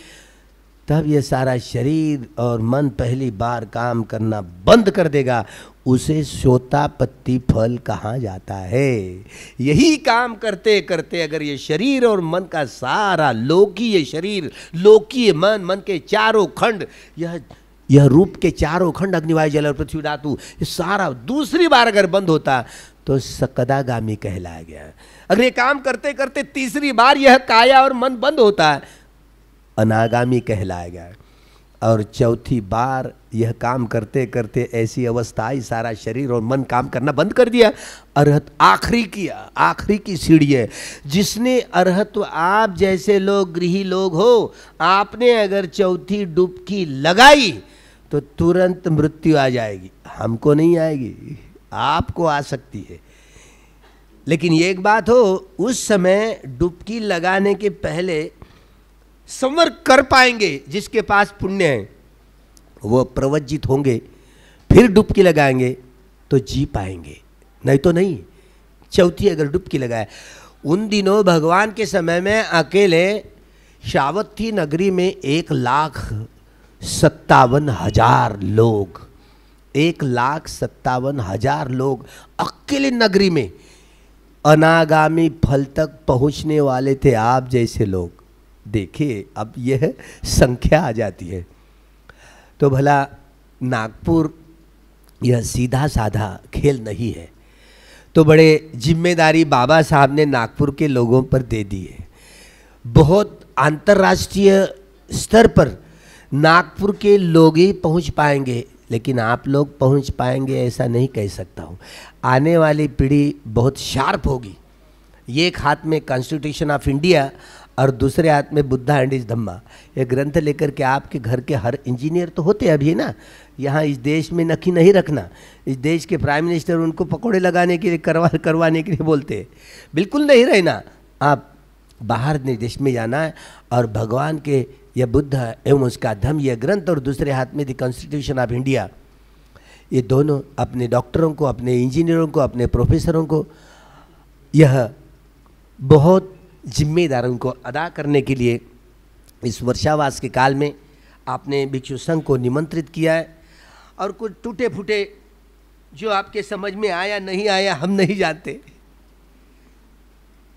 तब ये सारा शरीर और मन पहली बार काम करना बंद कर देगा। उसे सोतापत्ति फल कहा जाता है। यही काम करते करते अगर ये शरीर और मन का सारा लोकीय शरीर, लोकीय मन, मन के चारों खंड, यह रूप के चारों खंड अग्नि वायु जल और पृथ्वी धातु, ये सारा दूसरी बार अगर बंद होता तो सकदागामी कहलाया गया। अगर ये काम करते करते तीसरी बार यह काया और मन बंद होता है, अनागामी कहलाया गया। और चौथी बार यह काम करते करते ऐसी अवस्था आई, सारा शरीर और मन काम करना बंद कर दिया, अरहत आखिरी की सीढ़ी है। जिसने अरहत्व, आप जैसे लोग गृही लोग हो, आपने अगर चौथी डुबकी लगाई तो तुरंत मृत्यु आ जाएगी। हमको नहीं आएगी, आपको आ सकती है। लेकिन एक बात हो, उस समय डुबकी लगाने के पहले संवर कर पाएंगे, जिसके पास पुण्य है वो प्रवज्जित होंगे, फिर डुबकी लगाएंगे तो जी पाएंगे, नहीं तो नहीं। चौथी अगर डुबकी लगाए, उन दिनों भगवान के समय में अकेले शावत्थी नगरी में 1,57,000 लोग, 1,57,000 लोग अकेले नगरी में अनागामी फल तक पहुंचने वाले थे, आप जैसे लोग। देखिए अब यह संख्या आ जाती है। तो भला नागपुर यह सीधा साधा खेल नहीं है, तो बड़े जिम्मेदारी बाबा साहब ने नागपुर के लोगों पर दे दी है। बहुत अंतर्राष्ट्रीय स्तर पर नागपुर के लोग ही पहुंच पाएंगे, लेकिन आप लोग पहुंच पाएंगे ऐसा नहीं कह सकता हूं। आने वाली पीढ़ी बहुत शार्प होगी। एक हाथ में कॉन्स्टिट्यूशन ऑफ इंडिया और दूसरे हाथ में बुद्धा एंड इस धम्मा, ये ग्रंथ लेकर के आपके घर के हर इंजीनियर तो होते अभी ना, यहाँ इस देश में नखी नहीं रखना। इस देश के प्राइम मिनिस्टर उनको पकौड़े लगाने के लिए करवाने के लिए बोलते हैं, बिल्कुल नहीं रहना। आप बाहर देश में जाना है और भगवान के यह बुद्ध एवं उसका धम्म, यह ग्रंथ, और दूसरे हाथ में द कॉन्स्टिट्यूशन ऑफ इंडिया, ये दोनों अपने डॉक्टरों को, अपने इंजीनियरों को, अपने प्रोफेसरों को, यह बहुत जिम्मेदारों को अदा करने के लिए इस वर्षावास के काल में आपने भिक्षु संघ को निमंत्रित किया है। और कुछ टूटे फूटे जो आपके समझ में आया नहीं आया हम नहीं जानते,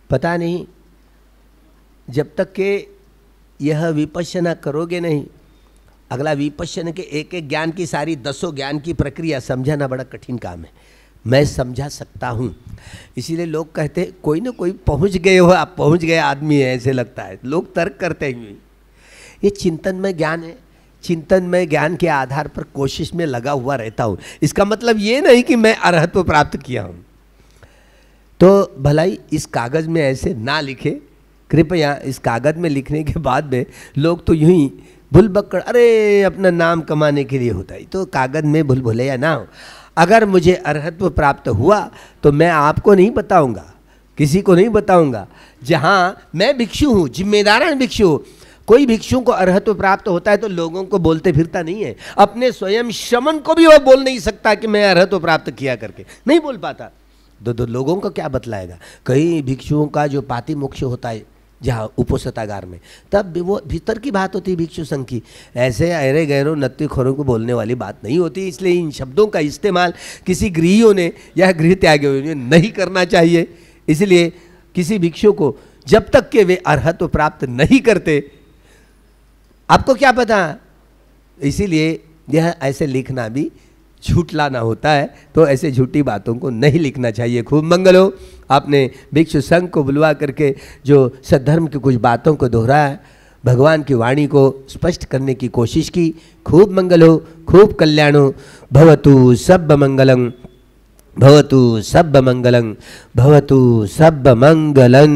पता नहीं। जब तक के यह विपश्यना करोगे नहीं, अगला विपश्यना के एक एक ज्ञान की सारी 10 ज्ञान की प्रक्रिया समझाना बड़ा कठिन काम है। मैं समझा सकता हूँ, इसीलिए लोग कहते हैं कोई ना कोई पहुँच गए हो, आप पहुँच गए आदमी है, ऐसे लगता है। लोग तर्क करते हैं, ये चिंतनमय ज्ञान है। चिंतनमय ज्ञान के आधार पर कोशिश में लगा हुआ रहता हूँ। इसका मतलब ये नहीं कि मैं अरहत्व प्राप्त किया हूँ। तो भलाई इस कागज़ में ऐसे ना लिखे, कृपया। इस कागज़ में लिखने के बाद में लोग तो यूं ही भुलबक्कड़, अरे अपना नाम कमाने के लिए होता है, तो कागज़ में भूल-भुलैया ना हो। अगर मुझे अरहत्व प्राप्त हुआ तो मैं आपको नहीं बताऊंगा, किसी को नहीं बताऊंगा। जहाँ मैं भिक्षु हूँ, जिम्मेदारान भिक्षु हूँ, कोई भिक्षु को अरहत्व प्राप्त होता है तो लोगों को बोलते फिरता नहीं है। अपने स्वयं श्रमण को भी वो बोल नहीं सकता कि मैं अरहत्व प्राप्त किया करके, नहीं बोल पाता। दो लोगों को क्या बतलाएगा। कई भिक्षुओं का जो पाति मोक्ष होता है जहाँ उपोषितागार में, तब वो भीतर की बात होती है भिक्षु संघ की। ऐसे अरे गैरों नत्तीखोरों को बोलने वाली बात नहीं होती। इसलिए इन शब्दों का इस्तेमाल किसी गृहियों ने या गृह त्यागियों ने नहीं करना चाहिए। इसलिए किसी भिक्षु को जब तक के वे अरहत्व प्राप्त नहीं करते, आपको क्या पता। इसीलिए यह ऐसे लिखना भी झूठ लाना होता है, तो ऐसे झूठी बातों को नहीं लिखना चाहिए। खूब मंगल हो। आपने भिक्षु संघ को बुलवा करके जो सद्धर्म की कुछ बातों को दोहराया, भगवान की वाणी को स्पष्ट करने की कोशिश की। खूब मंगल हो, खूब कल्याण हो। भवतु सब मंगलम, भवतु सब मंगलम, भवतु सब मंगलम।